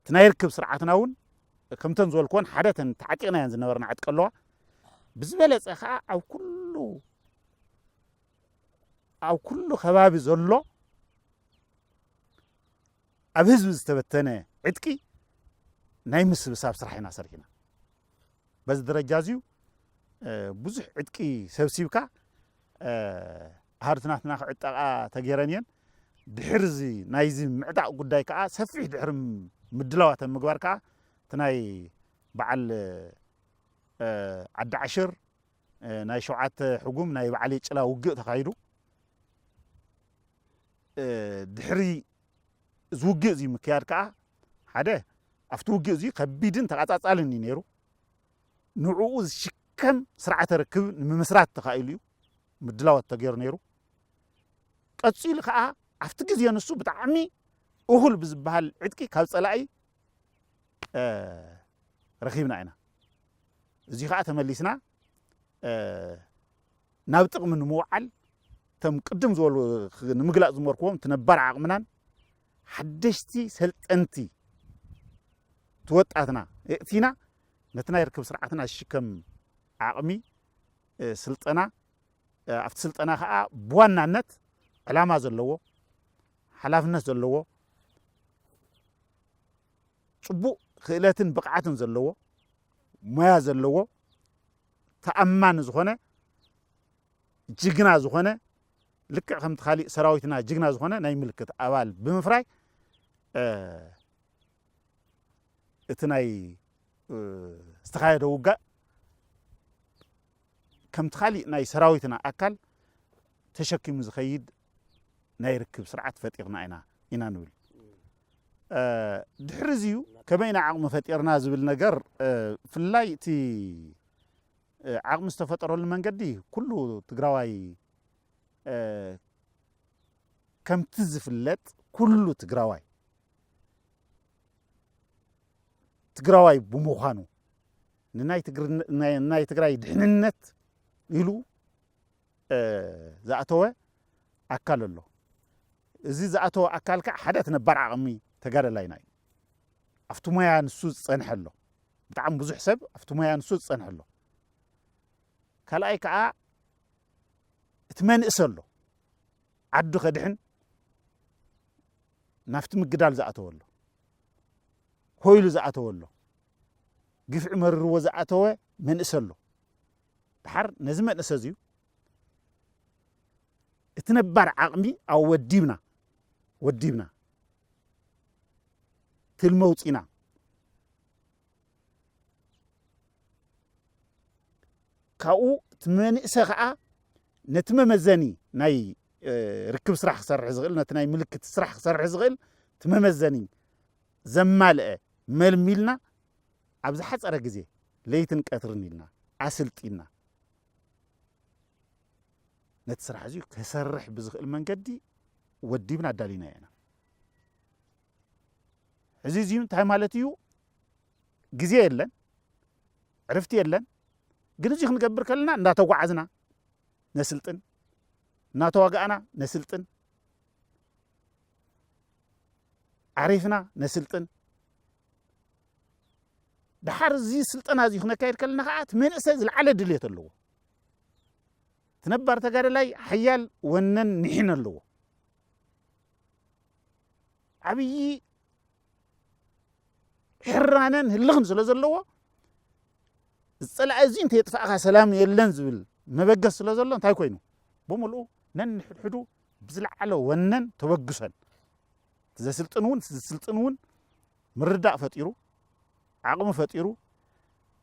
S1: እቲ ናይ ርክብ ስርዓትና እውን ከምተን ዝበልክዎን ሓደተን ተዓጢቕናየን ዝነበርና ዓጥቂ ኣለዋ ብዝበለፀ ከዓ ኣብ ኩሉ ከባቢ ዘሎ ኣብ ህዝቢ ዝተበተነ ዕጥቂ ናይ ምስብሳብ ስራሕ ኢና ሰሪሕና በዚ ደረጃ እዚዩ ብዙሕ ዕጥቂ ሰብሲብካ ኣሃዱትናትና ክዕጠቓ ተገይረን እየን ድሕርዚ ናይዚ ምዕዳቕ ጉዳይ ከዓ ሰፊሕ ድሕሪ ምድላዋተን ምግባር ከዓ እቲ ናይ በዓል ዓዲ ዓሽር ናይ 7 ሕጉም ናይ በዓል የጭላ ውግእ ተኻይዱ ድሕሪ እዚ ውግእ እዚ ምክያድ ከዓ ሓደ ኣብቲ ውግእ እዚ ከቢድን ተቓፃፃልን እዩ ነይሩ ንዕኡ ዝሽከም ስርዓተ ርክብ ንምምስራት ተኻኢሉ እዩ ምድላዋት ተገይሩ ነይሩ ቀፂሉ ከዓ ኣብቲ ግዜ ንሱ ብጣዕሚ እኹል ብዝበሃል ዕጥቂ ካብ ፀላኢ ረኺብና ኢና እዚ ከዓ ተመሊስና ናብ ጥቕሚ ንምውዓል እቶም ቅድም ዝበሉ ንምግላፅ ዝመርክዎም እቲ ነባር ዓቕምናን ሓደሽቲ ሰልጠንቲ ትወጣትና የእቲና ነቲ ናይ ርክብ ስርዓትና ዝሽከም ዓቕሚ ስልጠና ኣብቲ ስልጠና ከዓ ብዋናነት ዕላማ ዘለዎ ሓላፍነት ዘለዎ ፅቡቕ ክእለትን ብቕዓትን ዘለዎ ሞያ ዘለዎ ተኣማኒ ዝኾነ ጅግና ዝኾነ ልክዕ ከምቲ ካሊእ ሰራዊትና ጅግና ዝኾነ ናይ ምልክት ኣባል ብምፍራይ እቲ ናይ ዝተኻየደ ውጋእ ከምቲ ካሊእ ናይ ሰራዊትና ኣካል ተሸኪሙ ዝኸይድ ናይ ርክብ ስርዓት ፈጢርና ኢና ንብል ድሕሪ እዚዩ ከመይና ዓቕሚ ፈጢርና ዝብል ነገር ፍላይ እቲ ዓቕሚ ዝተፈጠረሉ መንገዲ ኩሉ ትግራዋይ ከምቲ ዝፍለጥ ኩሉ ትግራዋይ ብምዃኑ ንናይ ትግራይ ድሕንነት ኢሉ ዝኣተወ ኣካል ኣሎ እዚ ዝኣተወ ኣካል ከዓ ሓደ እቲ ነባር ዓቕሚ ተጋደላይና እዩ ኣብቲ ሞያ ንሱ ዝፀንሐ ኣሎ ብጣዕሚ ብዙሕ ሰብ ኣብቲ ሞያ ንሱ ዝፀንሐ ኣሎ ካልኣይ ከዓ እቲ መንእሰ ኣሎ ዓዱ ከድሕን ናፍቲ ምግዳል ዝኣተወ ኣሎ ኮይሉ ዝኣተወ ኣሎ ግፍዒ መርርዎ ዝኣተወ መንእሰ ኣሎ ድሓር ነዚ መንእሰ እዚዩ እቲ ነባር ዓቕሚ ኣብ ወዲብና ትልመውፂና ካብኡ እቲ መንእሰ ከዓ ነቲ መመዘኒ ናይ ርክብ ስራሕ ክሰርሕ ዝኽእል ነቲ ናይ ምልክት ስራሕ ክሰርሕ ዝኽእል እቲ መመዘኒ ዘማልአ መልሚልና ኣብ ዝሓፀረ ግዜ ለይትን ቀትርን ኢልና ኣስልጢና ነቲ ስራሕ እዚዩ ክሰርሕ ብዝኽእል መንገዲ ወዲብና ኣዳሊና ኢና እዚ እዚዩ እንታይ ማለት እዩ ግዜ የለን ዕርፍቲ የለን ግን እዚ ክንገብር ከለና እንዳተጓዓዝና ነስልጥን እናተዋጋእና ነስልጥን ዓሪፍና ነስልጥን ድሓር እዚ ስልጠና እዚ ክነካየድ ከለና ከዓ እቲ መንእሰይ ዝለዓለ ድልየት ኣለዎ እቲ ነባር ተጋዳላይ ሓያል ወነን ንሒን ኣለዎ ዓብዪ ሕራነን ህልኽን ስለ ዘለዎ ዝፀላእ እዚ እንተየጥፋእካ ሰላም የለን ዝብል መበገስ ስለ ዘሎ እንታይ ኮይኑ ብምልኡ ነንሕድሕዱ ብዝለዓለ ወነን ተበግሶን ዘስልጥን እውን ዝስልጥን እውን ምርዳእ ፈጢሩ ዓቕሚ ፈጢሩ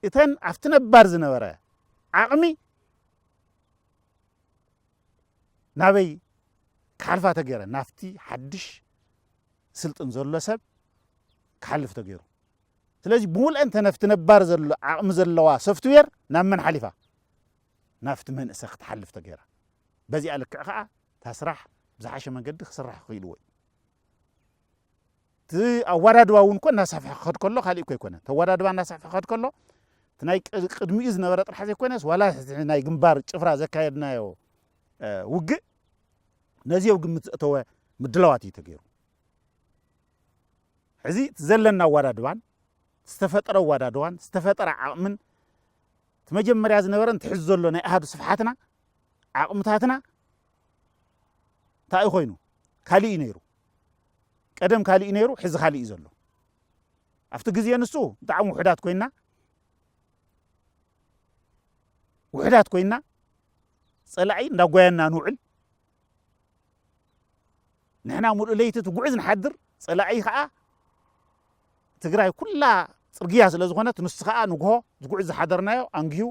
S1: እተን ኣብቲ ነባር ዝነበረ ዓቕሚ ናበይ ክሓልፋ ተገይረ ናፍቲ ሓድሽ ስልጥን ዘሎ ሰብ ክሓልፍ ተገይሩ ስለዚ ብምልአን ተነፍቲ ነባር ዘሎ ዓቕሚ ዘለዋ ሶፍትዌር ናብ መን ሓሊፋ ናፍቲ መንእሰ ክትሓልፍ ተገይራ በዚኣ ልክዕ ከዓ እታ ስራሕ ብዝሓሸ መንገዲ ክስራሕ ክኢልዎ እዩ እቲ ኣወዳድባ እውን ኮ እናሰፍሐ ክኸድ ከሎ ካሊእ እኮ ኣይኮነን ተወዳድባ እናሰፍሐ ክኸድ ከሎ تناي قدمي إذ نبرة طرح زي كونس ولا ناي جنبار شفرة زكايدنا يو وجه نزيه وجمت توا مدلواتي تغيرو حزي تزلنا ورادوان استفتر ورادوان استفتر عقمن تمجمر ياز نبرن تحزلو ناي أحد صفحاتنا عقمتاتنا تاي خوينو خالي ينيرو قدم خالي ينيرو حز خالي يزلو أفت جزيه نسو دعم وحدات كوينا وحدات كوينا صلعي نغوينا نوعل نحنا مول ليت تغعز نحضر صلعي خا تግራይ ኩላ ጽርግያ ስለ ዝኾነት ንስ خا ንግሆ ዝጉዕዝ ሓደርናዮ አንጊዩ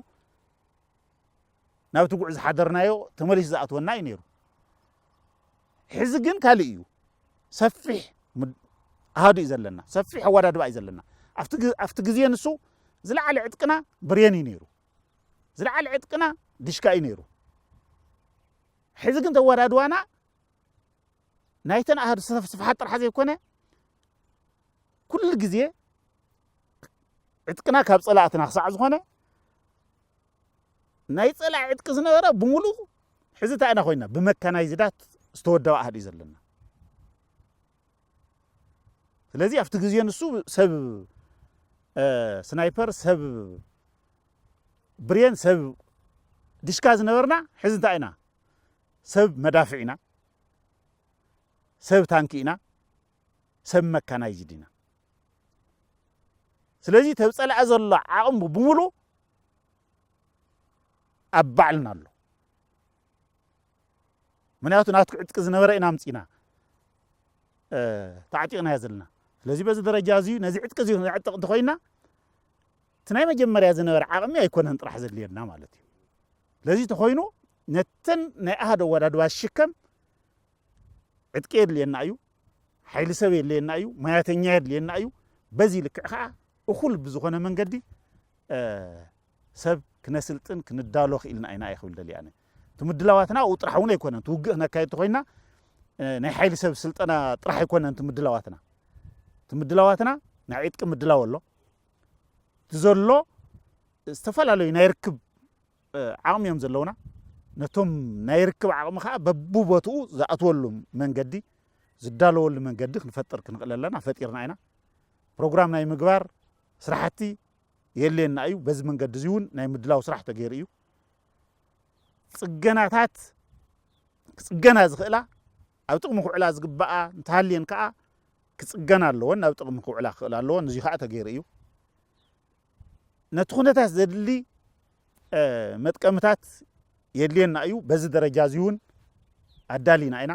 S1: ናብ ትጉዕዝ ሓደርናዮ ተመሊስ ዝኣትወና ይነሩ ሕዚ ግን ካሊ እዩ ሰፊሕ አሃዱ ይዘለና ሰፊሕ ወዳድባ ይዘለና አፍቲ ግዜ ንሱ ዝለዓለ ዕጥቅና ብሬን ይነሩ ዝለዓለ ዕጥቅና ድሽካ ይነሩ ሕዚ ግን ተወዳድዋና ናይተን አሃዱ ስፍሓት ጥራሕ ዘይኮነ كل جزء عتقنا كاب صلاتنا خصع زخونه ناي صلا عتق زنبره بمولو حزتا انا خوينا بمكانايزدات استودوا احد يزلنا ስለዚህ አፍት ጊዜ ንሱ ሰብ ስናይፐር ሰብ ብሬን ሰብ ዲሽካ ዝነበርና ሕዝንታ ኢና ሰብ መዳፍዒና ሰብ ታንኪና ሰብ መካናይዝዲና ስለዚህ ተብጸላ ዘሎ ዓቅም ብሙሉ አባዕልና ኣሎ ምንያቱ ናትኩ ዕጥቅ ዝነበረ ኢና ምጽና ታዕጢቅና ያዘልና ስለዚህ በዚ ደረጃ እዚ ነዚ ዕጥቅ እዚ ዕጥቅ እንተኮይና ትናይ መጀመርያ ዝነበረ ዓቅሚ ኣይኮነን ጥራሕ ዘልየና ማለት እዩ ስለዚህ ተኮይኑ ነተን ናይ አሃደ ወዳድባ ሽከም ዕጥቅ የድልየና እዩ ሓይሊ ሰብ የድልየና እዩ ማያተኛ የድልየና እዩ በዚ ልክዕ ከዓ እኩል ብዝኾነ መንገዲ ሰብ ክነስልጥን ክንዳሎ ኽኢልና ኢና ይኽብል ደልያነ ትምድላዋትና ውጥራሕ እውን ኣይኮነን ትውግእ ነካይድ ተኮይና ናይ ሓይሊ ሰብ ስልጠና ጥራሕ ኣይኮነን ትምድላዋትና ናይ ዕጥቂ ምድላው ኣሎ ትዘሎ ዝተፈላለዩ ናይ ርክብ ዓቕሚ እዮም ዘለውና ነቶም ናይ ርክብ ዓቕሚ ከዓ በብቦትኡ ዝኣትወሉ መንገዲ ዝዳለወሉ መንገዲ ክንፈጥር ክንኽእል ኣለና ፈጢርና ኢና ፕሮግራም ናይ ምግባር ስራሕቲ የለና እዩ በዚ መንገዲ ዚውን ናይ ምድላው ስራሕ ተገይሩ እዩ ጽገናታት ክጽገና ዝኽእላ ኣብ ጥቕሚ ኩዕላ ዝግባኣ እንተሃልየን ከዓ ክጽገና ኣለዎን ኣብ ጥቕሚ ኩዕላ ክኽእል ኣለዎን እዚ ከዓ ተገይሩ እዩ ነቲ ኩነታት ዘድሊ መጥቀምታት የድልየና እዩ በዚ ደረጃ ዚውን ኣዳሊና ኢና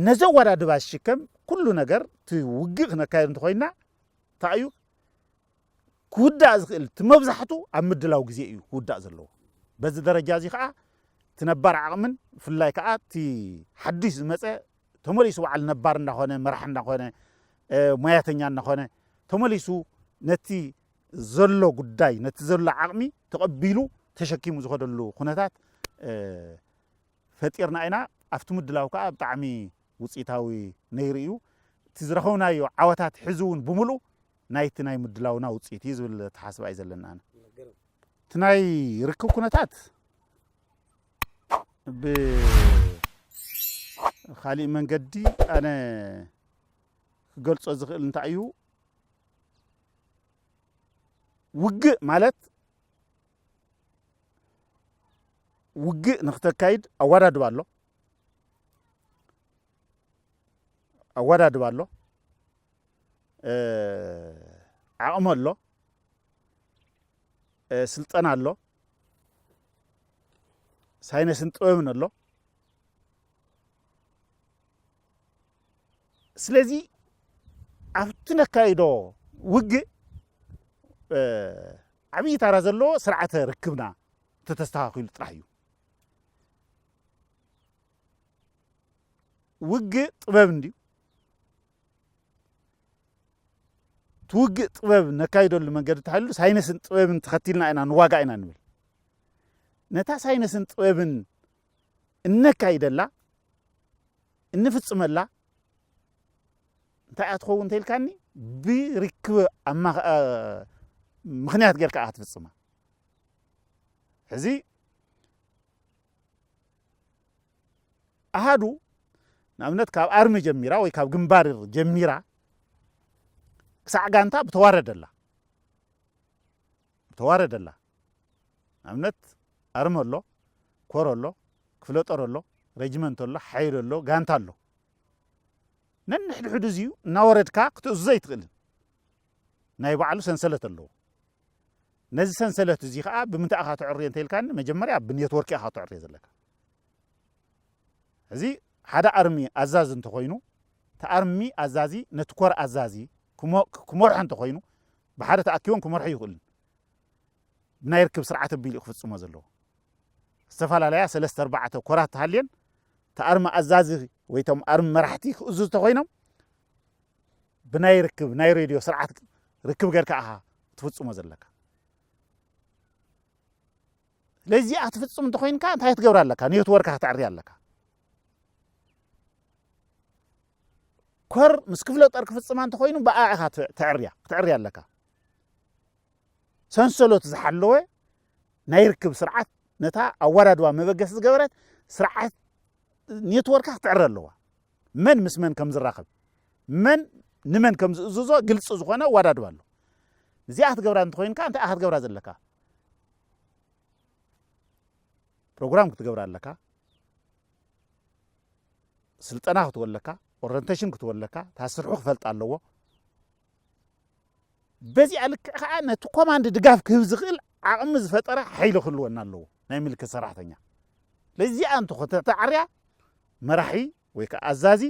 S1: ነዘወዳድባ ሽከም ኩሉ ነገር ትውግእ ክነካይድ እንተኮይና ታዩ ክውዳእ ዝኽእል ትመብዛሕቱ ኣብ ምድላው ግዜ እዩ ክውዳእ ዘለዎ በዚ ደረጃ እዚ ከዓ ትነባር ዓቕምን ፍላይ ከዓ እቲ ሓዲስ ዝመፀ ተመሊሱ በዓል ነባር እናኾነ መራሕ እናኾነ ሞያተኛ እናኾነ ተመሊሱ ነቲ ዘሎ ጉዳይ ነቲ ዘሎ ዓቕሚ ተቐቢሉ ተሸኪሙ ዝኸደሉ ኩነታት ፈጢርና ኢና ኣብቲ ምድላው ከዓ ብጣዕሚ ውፅኢታዊ ነይሩ እዩ እቲ ዝረኸብናዮ ዓወታት ሕዚ እውን ብምሉእ ናይቲ ናይ ምድላውና ውፅኢት እዩ ዝብል ተሓስባ እዩ ዘለና ኣነ እቲ ናይ ርክብ ኩነታት ብካሊእ መንገዲ ኣነ ክገልጾ ዝኽእል እንታይ እዩ ውግእ ማለት ውግእ ንክተካይድ ኣወዳድባ ኣሎ ዓቕሚ ኣሎ ስልጠና ኣሎ ሳይነስን ጥበብን ኣሎ ስለዚ ኣብቲ ነካይዶ ውግእ ዓብዪ ታራ ዘለዎ ስርዓተ ርክብና ተተስተኻኺሉ ጥራሕ እዩ ውግእ ጥበብ እንድዩ ትውግእ ጥበብ ነካይደሉ መንገዲ ተሃልሉ ሳይነስን ጥበብን ተኸቲልና ኢና ንዋጋእ ኢና ንብል ነታ ሳይነስን ጥበብን እነካይደላ እንፍጽመላ እንታይ እያ ትኸውን እንተኢልካኒ ብርክብ مخنيات غير كا تفصمها حزي أهادو نعمنت كاب أرمي جميرا وي كاب جنبار جميرا كسع جانتا بتوارد الله نعمنت أرمي الله كور الله كفلوتر الله ريجمنت الله حير الله جانتا الله نحن حدوزيو نورد كا كتوزي تقلن نايبو على سنسلة الله نزي سنسلة زي خا بمنطقة خاطو عريان تيلكان مجمريا بنيتورك خاطو عري زلك هزي حدا أرمي أزاز انت خوينو تأرمي أزازي نتكور أزازي كمورح انت خوينو بحدا تأكيون كمورح يقولن بنا يركب سرعة بيلي خفت سمو زلو استفالا ليا سلست أربعة كورات هالين تأرمي أزازي ويتم أرمي مرحتي أزوز تخوينو بنا يركب ناي راديو سرعة ركب غير كأها تفت سمو زلك لذي أتفتصم تخوين كان هاي تقبر لك نيتورك هتعري لك كور مسكفلة أرك فتصمان تخوينو بقى تعري لك سنسلو تزحلوه نيركب سرعة نتا أورد ومبقس جبرت سرعة نيتورك هتعري له من مسمن كم زراقب من نمن كم زوزو قلص زخونه ورد والو زي أتقبر تخوين كان هتقبر زلك بروجرام كتقبر لك سلطنة كتولك اورينتيشن كتولك تاسرحو خفلط ኣለዎ بزي عليك أنا تكوماند دقاف كيف زغل عقم زفترة حيلو خلونا ኣለዎ ናይ ምልክ ሰራሕተኛ ለዚ አንተ ከተዓርያ መራሒ ወይ ከአዛዚ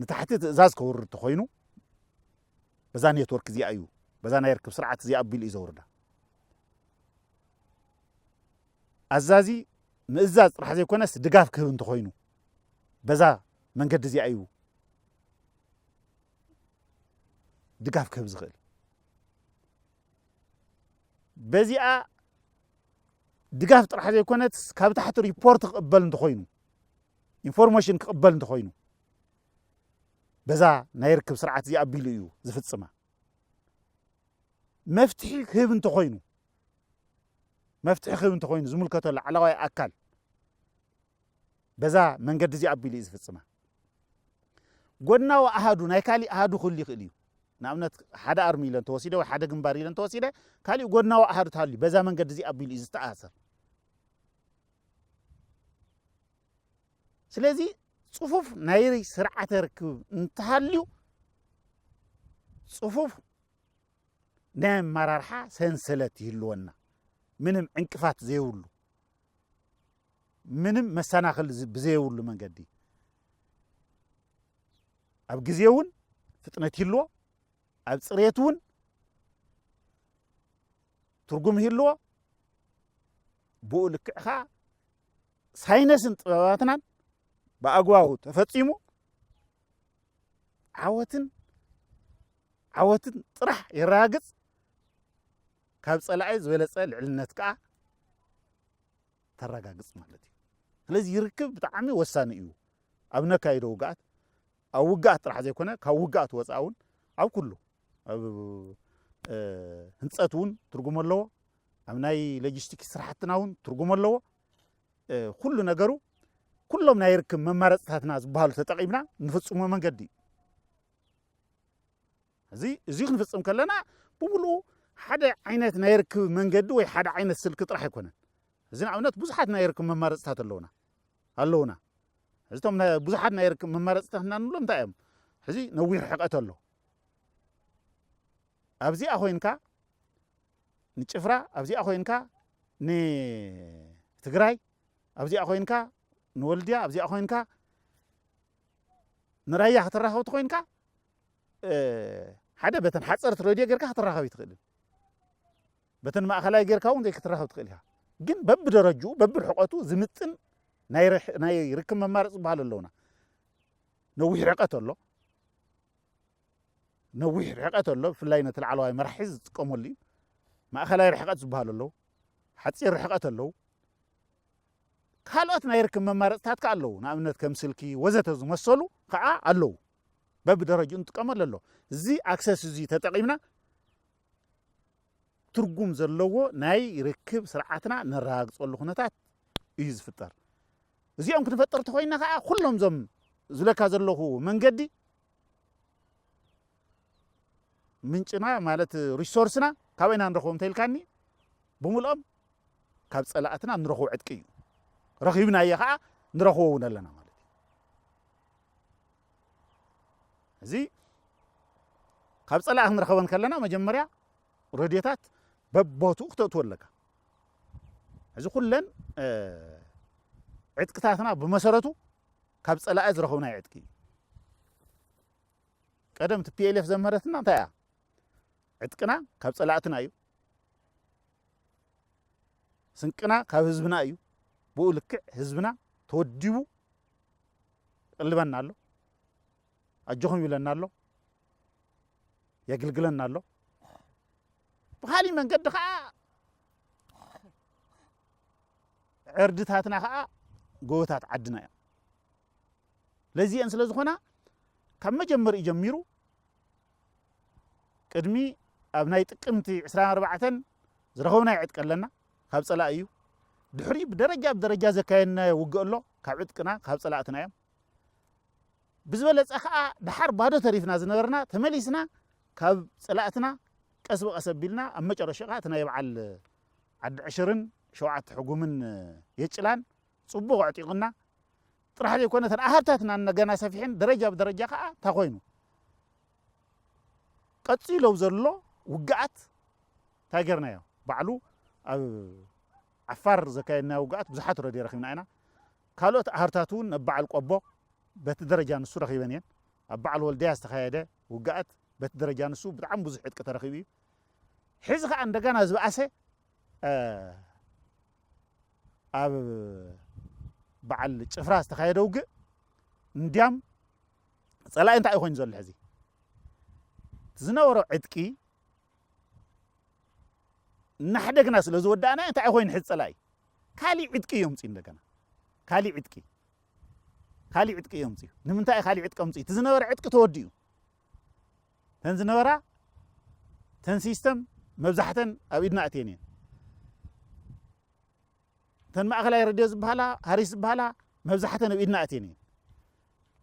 S1: ንታሕቲ ትእዛዝ ከውርድ ተኾይኑ በዛ ኔትወርክ እዚኣ እዩ በዛ ናይ ርክብ ስርዓት እዚኣ ኣቢሉ እዩ ዘውርዳ አዛዚ ምእዛዝ ጥራሕ ዘይኮነስ ድጋፍ ክህብ እንተኾይኑ በዛ መንገዲ እዚኣ እዩ ድጋፍ ክህብ ዝኽእል በዚኣ ድጋፍ ጥራሕ ዘይኮነት ካብ ታሕቲ ሪፖርት ክቕበል እንተኾይኑ ኢንፎርሜሽን ክቕበል እንተኾይኑ በዛ ናይ ርክብ ስርዓት እዚኣ ኣቢሉ እዩ ዝፍፅማ መፍትሒ ክህብ እንተኾይኑ ዝምልከቶ ላዕለዋይ ኣካል በዛ መንገዲ እዚኣ ኣቢሉ እዩ ዝፍፅማ ጎድናዊ ኣሃዱ ናይ ካሊእ ኣሃዱ ክህሉ ይኽእል እዩ ንኣብነት ሓደ ኣርሚ ኢለን ተወሲደ ወይ ሓደ ግንባር ኢለን ተወሲደ ካሊእ ጎድናዊ ኣሃዱ ተሃልዩ በዛ መንገዲ እዚኣ ኣቢሉ እዩ ዝተኣሰር ስለዚ ጽፉፍ ናይ ስርዓተ ርክብ እንተሃልዩ ጽፉፍ ናይ ኣመራርሓ ሰንሰለት ይህልወና ምንም ዕንቅፋት ዘይብሉ ምንም መሰናኽል ብዘይብሉ መንገዲ ኣብ ግዜ እውን ፍጥነት ይህልዎ ኣብ ፅሬት እውን ትርጉም ይህልዎ ብኡ ልክዕ ኸዓ ሳይነስን ጥበባትናን ብኣግባቡ ተፈፂሙ ዓወትን ጥራሕ ይረጋግፅ ካብ ፀላኢ ዝበለፀ ልዕልነት ከዓ ተረጋግፅ ማለት እዩ ስለዚ ይርክብ ብጣዕሚ ወሳኒ እዩ ኣብ ነካይዶ ውግኣት ኣብ ውግኣት ጥራሕ ዘይኮነ ካብ ውግኣት ወፃኢ እውን ኣብ ኩሉ ኣብ ህንፀት እውን ትርጉም ኣለዎ ኣብ ናይ ሎጂስቲክስ ስራሕትና እውን ትርጉም ኣለዎ ኩሉ ነገሩ ኩሎም ናይ ርክብ መማረፅታትና ዝበሃሉ ተጠቂምና ንፍፅሞ መንገዲ እዚ ክንፍፅም ከለና ብምሉኡ ሓደ ዓይነት ናይ ርክብ መንገዲ ወይ ሓደ ዓይነት ስልኪ ጥራሕ ኣይኮነን እዚ ንኣብነት ብዙሓት ናይ ርክብ መማረፅታት ኣለውና እዚቶም ብዙሓት ናይ ርክብ መማረፅታትና ንብሎም እንታይ እዮም ሕዚ ነዊሕ ርሕቀት ኣሎ ኣብዚኣ ኮይንካ ንጭፍራ ኣብዚኣ ኮይንካ ንትግራይ ኣብዚኣ ኮይንካ ንወልድያ ኣብዚኣ ኮይንካ ንራያ ክትራኸብ ኮይንካ ሓደ በተን ሓፀርቲ ሬድዮ ጌርካ ክትራኸብ ይትኽእል በተን ማእኸላይ ጌርካ እውን ዘይክትራኸብ ትኽእል ኢኻ ግን በብደረጅኡ በብርሕቀቱ ዝምጥን ናይ ርክብ መማረፂ ዝበሃል ኣለውና ነዊሕ ርሕቀት ኣሎ ብፍላይ ነቲ ላዕለዋይ መራሒ ዝጥቀመሉ እዩ ማእኸላይ ርሕቀት ዝበሃል ኣለዉ ሓፂር ርሕቀት ኣለዉ ካልኦት ናይ ርክብ መማረፅታት ከዓ ኣለዉ ንኣብነት ከም ስልኪ ወዘተ ዝመሰሉ ከዓ ኣለዉ በብደረጃው እንጥቀመል ኣሎ እዚ አክሰስ እዚ ተጠቂምና ትርጉም ዘለዎ ናይ ርክብ ስርዓትና ነራግጸሉ ኩነታት እዩ ዝፍጠር እዚኦም ክንፈጥር ተኮይና ከዓ ኩሎም ዞም ዝለካ ዘለኹ መንገዲ ምንጭና ማለት ሪሶርስና ካብይና ንረኽቦም ተይልካኒ ብምልኦም ካብ ጸላእትና ንረኽቦ ዕጥቂ እዩ ረኺብናየ ከዓ ንረኽቦ እውን ኣለና ማለት እዩ እዚ ካብ ጸላእ ክንረኸበን ከለና መጀመርያ ሬድዮታት በቦትኡ ክተእትዎ ኣለካ እዚ ኩለን ዕጥቅታትና ብመሰረቱ ካብ ጸላእ ዝረኸብናዮ ዕጥቂ እዩ ቀደም ቲፒኤልኤፍ ዘመረትና እንታይ እያ ዕጥቅና ካብ ጸላእትና እዩ ስንቅና ካብ ህዝብና እዩ ብኡ ልክዕ ህዝብና ተወዲቡ ቅልበና ኣሎ ኣጆኹም ይብለና ኣሎ የግልግለና ኣሎ ብኻሊእ መንገዲ ከዓ ዕርድታትና ከዓ ጎቦታት ዓድና እዮም ለዚአን ስለ ዝኾና ካብ መጀመሪኡ ጀሚሩ ቅድሚ ኣብ ናይ ጥቅምቲ 24 ዝረኸብናዮ ዕጥቂ ኣለና ካብ ጸላእ እዩ ድሕሪ ብደረጃ ዘካየድናዮ ውግእ ኣሎ ካብ ዕጥቅና ካብ ጸላእትና እዮም ብዝበለፀ ከዓ ድሓር ባዶ ተሪፍና ዝነበርና ተመሊስና ካብ ጸላእትና ቀስ በቀስ ኣቢልና ኣብ መጨረሻ ከዓ እቲ ናይ በዓል ዓዲ ዕሽርን 7 ሕጉምን የጭላን ጽቡቕ ዕጢቑና ጥራሕ ዘይኮነ ተን ኣሃርታትና ነገና ሰፊሕን ደረጃ ብደረጃ ከዓ እንታ ኮይኑ ቀፂሎም ዘሎ ውግኣት እንታይ ጌርናዮ ባዕሉ ኣብ ዓፋር ዘካየድናዮ ውግኣት ብዙሓት ረድዮ ረኺብና ኢና ካልኦት ኣሃርታት እውን ኣብ በዓል ቆቦ በቲ ደረጃ ንሱ ረኺበን እየን ኣብ በዓል ወልድያ ዝተካየደ ውግኣት በቲ ደረጃ ንሱ ብጣዕሚ ብዙሕ ዕጥቂ ተረኺቡ እዩ ሕዚ ከዓ እንደገና ዝበኣሰ ኣብ በዓል ጭፍራ ዝተካየደ ውግእ እንድያም ጸላኢ እንታይ ይኮይኑ ዘሎ ሕዚ ዝነበሮ ዕጥቂ እናሕደግና ስለ ዝወዳእና እንታይ ይኮይኑ ሕዚ ጸላኢ ካሊእ ዕጥቂ እዮም ጽዩ እንደገና ካሊእ ዕጥቂ እዮም ጽዩ ንምንታይ ካሊእ ዕጥቂ ምጽዩ እቲ ዝነበረ ዕጥቂ ተወዲኡ ተን ዝነበራ ተን ሲስተም መብዛሕተን ኣብ ኢድና እትየን እየን ተን ማእኸላይ ረድዮ ዝበሃላ ሃሪስ ዝበሃላ መብዛሕተን ኣብ ኢድና እትየን እየን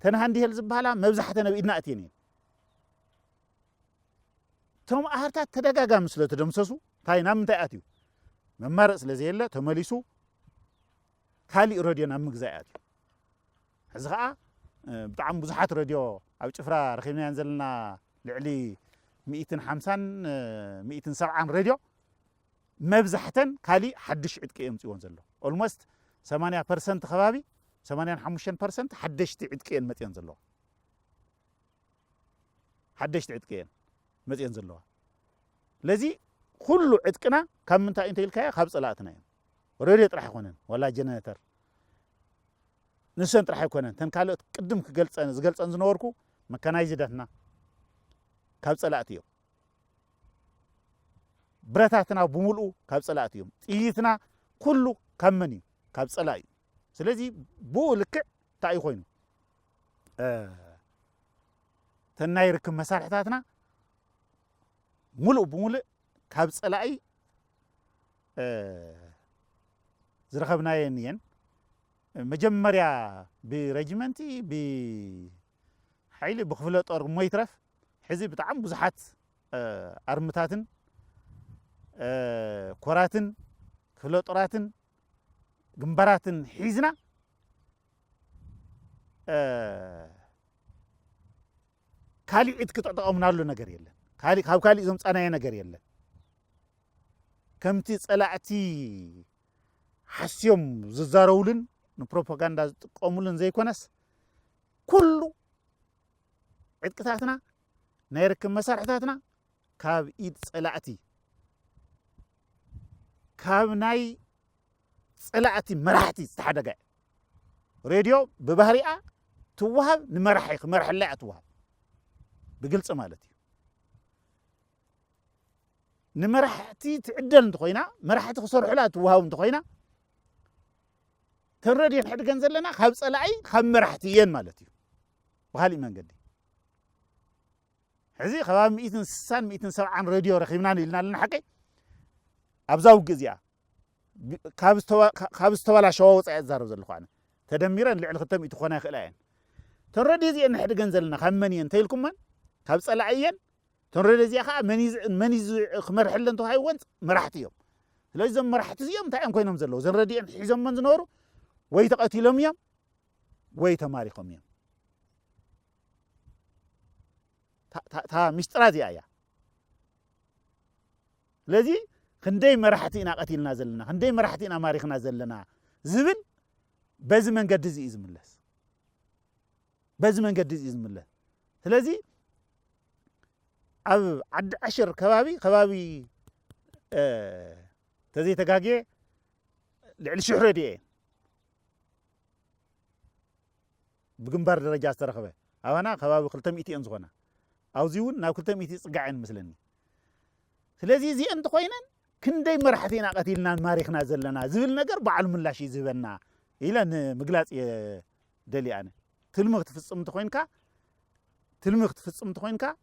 S1: ተን ሃንዲሄል ዝበሃላ መብዛሕተን ኣብ ኢድና እትየን እየን እቶም ኣሃርታት ተደጋጋሚ ስለ ተደምሰሱ እንታይ ናብ ምንታይ ኣትዩ መማረፅ ስለ ዘየለ ተመሊሱ ካሊእ ረድዮ ናብ ምግዛእ ኣትዩ ሕዚ ከዓ ብጣዕሚ ብዙሓት ረድዮ ኣብ ጭፍራ ረኺብናየን ዘለና ልዕሊ 150 170 ረድዮ መብዛሕተን ካሊእ ሓድሽ ዕጥቂ እዮም ጽዮን ዘሎ ኦልሞስት 80% ከባቢ 85% ሓደሽቲ ዕጥቂ እየን መጽየን ዘለዋ ሓደሽቲ ዕጥቂ እየን መጽየን ዘለዋ ለዚ ኩሉ ዕጥቅና ካብ ምንታይ እንተ ኢልካዮ ካብ ጸላእትና እዮም ረድዮ ጥራሕ ኣይኮነን ወላ ጀነሬተር ንሰን ጥራሕ ኣይኮነን ተን ካልኦት ቅድም ዝገልፀን ዝነበርኩ መካናይዝዳትና ካብ ጸላእቲ እዮም ብረታትና ብምልኡ ካብ ጸላእቲ እዮም ጥይትና ኩሉ ካብ መን እዩ ካብ ጸላእ እዩ ስለዚ ብኡ ልክዕ እንታይ እዩ ኮይኑ ተን ናይ ርክብ መሳርሕታትና ሙሉእ ብምሉእ ካብ ጸላኢ ዝረኸብናየን እየን መጀመርያ ብሬጅመንቲ ብሓይሊ ብክፍለ ጦር ሞይትረፍ ሕዚ ብጣዕሚ ብዙሓት ኣርምታትን ኮራትን ክፍለ ጦራትን ግንባራትን ሒዝና ካሊእ ዕጥቂ ክተጠቐምናሉ ነገር የለን ካብ ካሊእ ዘምፃናየ ነገር የለን ከምቲ ጸላእቲ ሓስዮም ዝዛረውሉን ንፕሮፓጋንዳ ዝጥቀሙሉን ዘይኮነስ ኩሉ ዕጥቅታትና ናይ ርክብ መሳርሕታትና ካብ ኢድ ጸላእቲ ካብ ናይ ጸላእቲ መራሕቲ ዝተሓደጋ ሬድዮ ብባህሪኣ ትወሃብ ንመራሒ ክመርሐላ እያ ትወሃብ ብግልፂ ማለት እዩ ንመራሕቲ ትዕደል እንተኮይና መራሕቲ ክሰርሑላ ትወሃብ እንተኮይና ተን ሬድዮ ንሕድገን ዘለና ካብ ጸላኢ ካብ መራሕቲ እየን ማለት እዩ ብኻሊእ መንገዲ حزي خباب 160 170 راديو رخيبنا لنا لنا حقي ابزاو غزيا كابستولا شو وصع زارب زلخو انا تدميرا لعل ختم يتخونا يخلاين تنردي زي نحد جنزلنا خمنين تيلكم من كاب صلاعين تنردي زي خا منيز خمرحل انتو هاي ونت مرحتيهم لازم مرحت زيهم تاعم كوينهم زلو زنردي حيزم من زنورو وي تقتلهم يم وي تماريخهم يم تا مشترا زي ايا لذي خندي مرحتينا قتلنا زلنا خندي مرحتينا ماريخنا زلنا زبل بزي منقد زي ازملس بزي منقد زي ازملس لذي اب عد 10 كبابي تزي تقاقي لعل شحرة دي بقنبار درجة استرخبه أنا كبابي قلتم إيتي أنزغنا أو زيون ناو قلتم إيتي صقعين مثلني سلازي زي أنت خوينا كندي مرحتينا قتيلنا ماريخنا زلنا زبل نقر بعلم الله شي زبلنا إلا أن مقلات دلي أنا تلمغ تفصم تخوينكا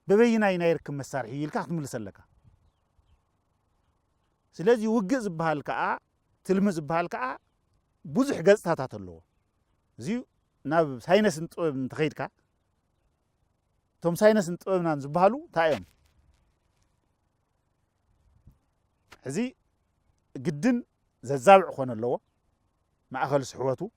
S1: ببينا ينايركم مسارحي يلكا تملس لك سلازي وقز بهالكا تلمز بهالكا بوزح غصتات الله زي ناب ساينس نطوب تخيدكا توم ساينس نطوبنا نزبهالو تايم زي قدن زابع خون الله ما اخل سحوته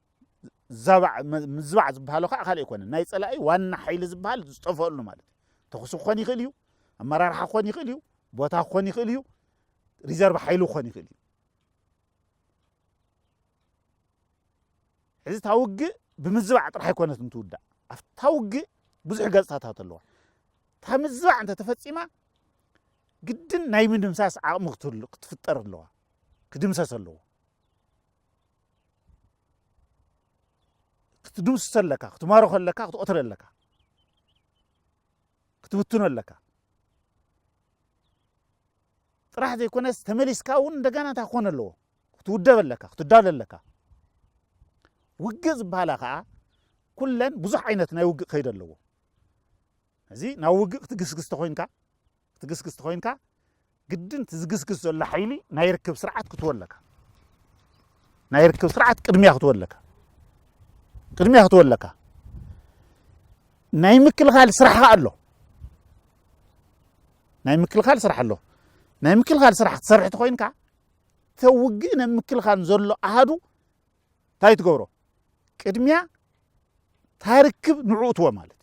S1: زابع مزبع زبهالو كا خالي يكون ناي صلاي وانا حيل زبهال زطفولو مالت تخصو خون يخليو امرار خون يخليو بوتا خون يخليو ريزيرف حيلو خون يخليو إذا تاوج بمزبع طرح يكونت متودا تاوج بزح غصتات الله تمزبع انت تفصيما قدن ناي من دمساس عمقتل تفطر الله كدمساس الله كتدوس لك كتمارخ لك كتقتل لك كتبتن لك طرح زي كونس تمليس كاون دغانا تاخون الله كتودب لك كتدال لك وجز بهالاخا كلن بزح عينت ناي وج خيد الله زي ناوج تغسغس تخوينكا قدن تزغسغس زل حيلي نايركب سرعه كتولك نايركب سرعه قدميا كتولك ناي مكل خال سرحها الله ناي مكل خال سرح تسرح تخوينكا توجينا مكل خال زلو احدو تاي تغورو قدميا تاركب نعوتو مالت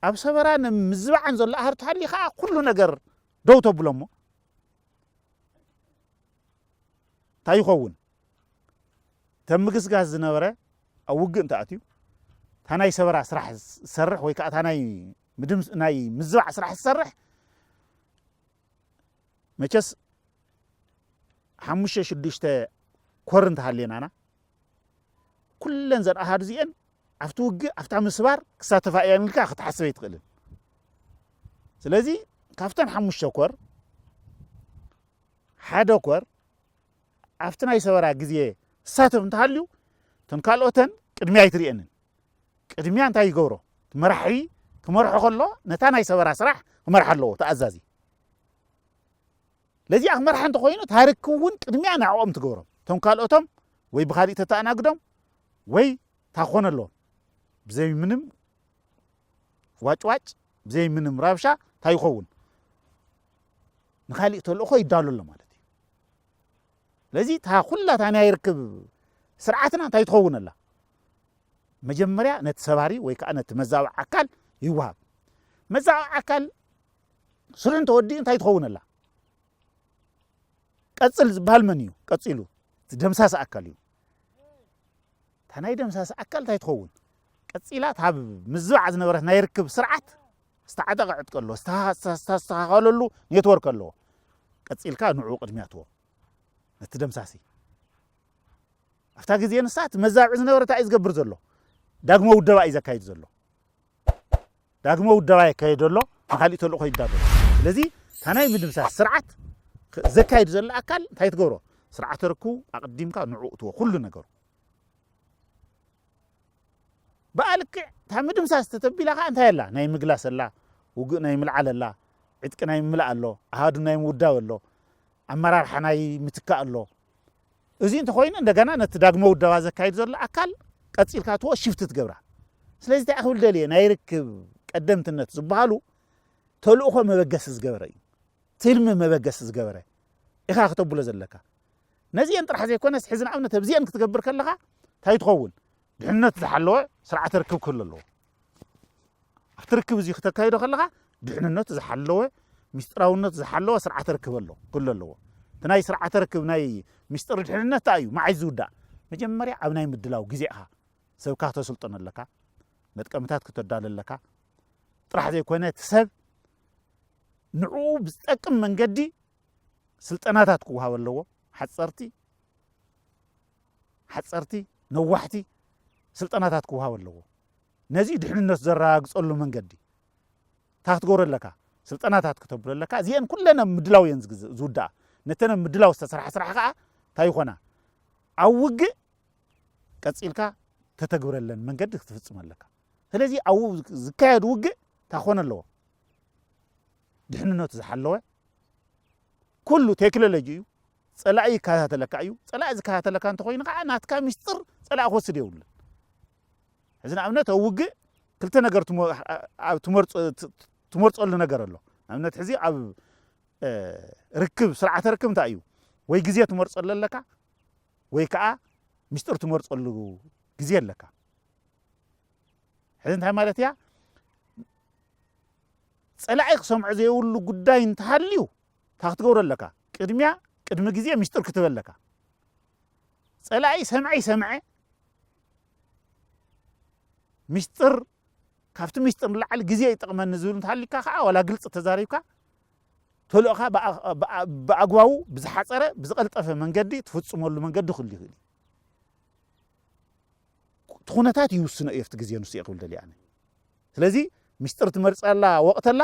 S1: اب سبران مزبعن زلو احد تحلي خا كل ነገር دو تبلمو تاي يخون تمغسغاز زنبره اوج انت اتيو تناي سبرا سرح سرح وي كا تناي مدمس ناي مزبع سرح سرح مچس حمشه شدشته كورنت حلينانا كلن زن احد زين افتوج افتا مسبار كساتفا يانلكا ክትحسب يتقلن سلازي كافتن حمشه كور حدا كور افتنا يسبرا غزيه ساتف انتحليو تنكالوتن قدميا يتريئن قدميا انت يغورو مرحي تمرحو كله نتانا يسبرا سرح مرحلو تأزازي لذي أمرح أنت خوينو تاركون قدميا نعوم تغورو تنكالوتم وي بخالي تتأناقدم وي تاخون الله بزي منم واج بزي منم رابشا تايخون نخالي تقول أخو يدالو الله مالتي لذي تاخولا تاني يركب سرعتنا تايتخون الله مجمريا نتسباري ويكا نتمزاوع عكال يوهاب مزاوع عكال سرين تودين تايتخون الله قصل بالمنيو قصيلو دمساس أكليو تناي دمساس أكل تايتخون قصيلات هاب مزبع زنبرت نايركب سرعت استعدق عدقلو استغاللو نيتوركلو قصيلكا نعو قدمياتو نتدمساسي افتا غزيان ساعت مزاع زنبرت اي زغبر زلو داغمو ودبا اي زكايد زلو داغمو ودبا يكايدلو خاليتو لو خيدادو ስለዚህ تناي مدمساس سرعت زكايد زل أكل تايتغورو سرعة ركو أقدمك نعوتو كل نجار በአልክ ታምድም ሳስተተቢላካ እንታይ አላ ናይ ምግላስ አላ ውግእ ናይ ምልዓል አላ ዕጥቂ ናይ ምልእ አሎ አሃዱ ናይ ምውዳብ አሎ አመራርሓ ናይ ምትካ አሎ እዚ እንተኮይኑ እንደገና ነቲ ዳግመ ውደባ ዘካይድ ዘሎ አካል ቀፂልካ ትወ ሽፍት ትገብራ ስለዚህ ታኽብል ደልየ ናይ ርክብ ቀደምትነት ዝበሃሉ ተልእኾ መበገስ ዝገበረ እዩ ትልሚ መበገስ ዝገበረ ኢኻ ክተብሎ ዘለካ ነዚአን ጥራሕ ዘይኮነስ ሕዝን ኣብነት ኣብዚአን ክትገብር ከለኻ እንታይ ትኸውን ድሕንነት ዝሓለወ ስርዓተ ርክብ ክህሉ ኣለዎ ኣብቲ ርክብ እዚ ክተካይዶ ከለኻ ድሕንነት ዝሓለወ ምስጢራውነት ዝሓለወ ስርዓተ ርክብ ኣሎ ክህሉ ኣለዎ እቲ ናይ ስርዓተ ርክብ ናይ ምስጢር ድሕንነት እንታይ እዩ መዓይ ዝውዳእ መጀመርያ ኣብ ናይ ምድላው ግዜ ኢኻ ሰብካ ክተስልጦን ኣለካ መጥቀምታት ክተዳል ኣለካ ጥራሕ ዘይኮነ እቲ ሰብ ንዕኡ ብዝጠቅም መንገዲ ስልጠናታት ክወሃብ ኣለዎ ሓፀርቲ ነዋሕቲ ስልጠናታት ክወሃብ ኣለዎ ነዚ ድሕንነት ዘረጋግፀሉ መንገዲ እንታ ክትገብሮ ኣለካ ስልጠናታት ክተብሎ ኣለካ እዚአን ኩለን ኣብ ምድላው እየን ዝውዳኣ ነተን ኣብ ምድላው ዝተሰርሐ ስራሕ ከዓ እንታይ ይኮና ኣብ ውግእ ቀፂልካ ተተግብረለን መንገዲ ክትፍፅም ኣለካ ስለዚ ኣብ ዝካየድ ውግእ እንታይ ክኾን ኣለዎ ድሕንነቱ ዝሓለወ ኩሉ ቴክኖሎጂ እዩ ፀላኢ ይከታተለካ እዩ ፀላኢ ዝከታተለካ እንተኮይኑ ከዓ ናትካ ምስጢር ፀላኢ ክወስድ የብሉን ሕዚ ንኣብነት ኣብ ውግእ ክልተ ነገር ትመርፀሉ ነገር ኣሎ ንኣብነት ሕዚ ኣብ ርክብ ስርዓተ ርክብ እንታይ እዩ ወይ ግዜ ትመርፀሉ ኣለካ ወይ ከዓ ምስጢር ትመርፀሉ ግዜ ኣለካ ሕዚ እንታይ ማለት እያ ፀላኢ ክሰምዖ ዘይብሉ ጉዳይ እንተሃልዩ እንታይ ክትገብሮ ኣለካ ቅድሚ ግዜ ምስጢር ክትብል ኣለካ ፀላኢ ሰምዐ ምስጢር ካብቲ ምስጢር ንላዕሊ ግዜ ይጠቕመኒ ዝብል እንተሃሊካ ከዓ ዋላ ግልፂ ተዛሪብካ ተልእኻ ብኣግባቡ ብዝሓፀረ ብዝቐልጠፈ መንገዲ ትፍፅመሉ መንገዲ ክህሉ ይኽእል እቲ ኩነታት ይውስኖ እየ ኣብቲ ግዜ ንሱ ክብል ደልየ ኣነ ስለዚ ምስጢር ትመርፀላ ወቕተላ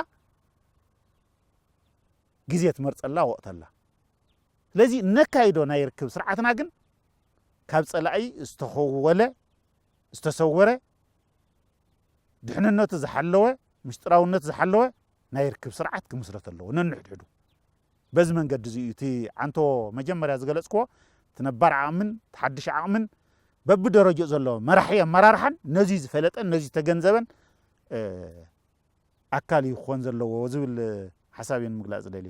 S1: ግዜ ትመርፀላ ወቕተላ ስለዚ ነካይዶ ናይ ርክብ ስርዓትና ግን ካብ ፀላኢ ዝተኸወለ ዝተሰወረ ድሕንነቱ ዝሓለወ ምስጢራውነት ዝሓለወ ናይ ርክብ ስርዓት ክምስረት ኣለዎ ነንሕድሕዱ በዚ መንገዲ እዚ እቲ ዓንቶ መጀመርያ ዝገለፅክዎ እቲ ነባር ዓቕምን ተሓድሽ ዓቕምን በብደረጃኡ ዘሎ መራሒ ኣመራርሓን ነዚ ዝፈለጠን ነዚ ተገንዘበን ኣካል ይኾን ዘለዎ ዝብል ሓሳብ እየ ንምግላፅ ዝደልየ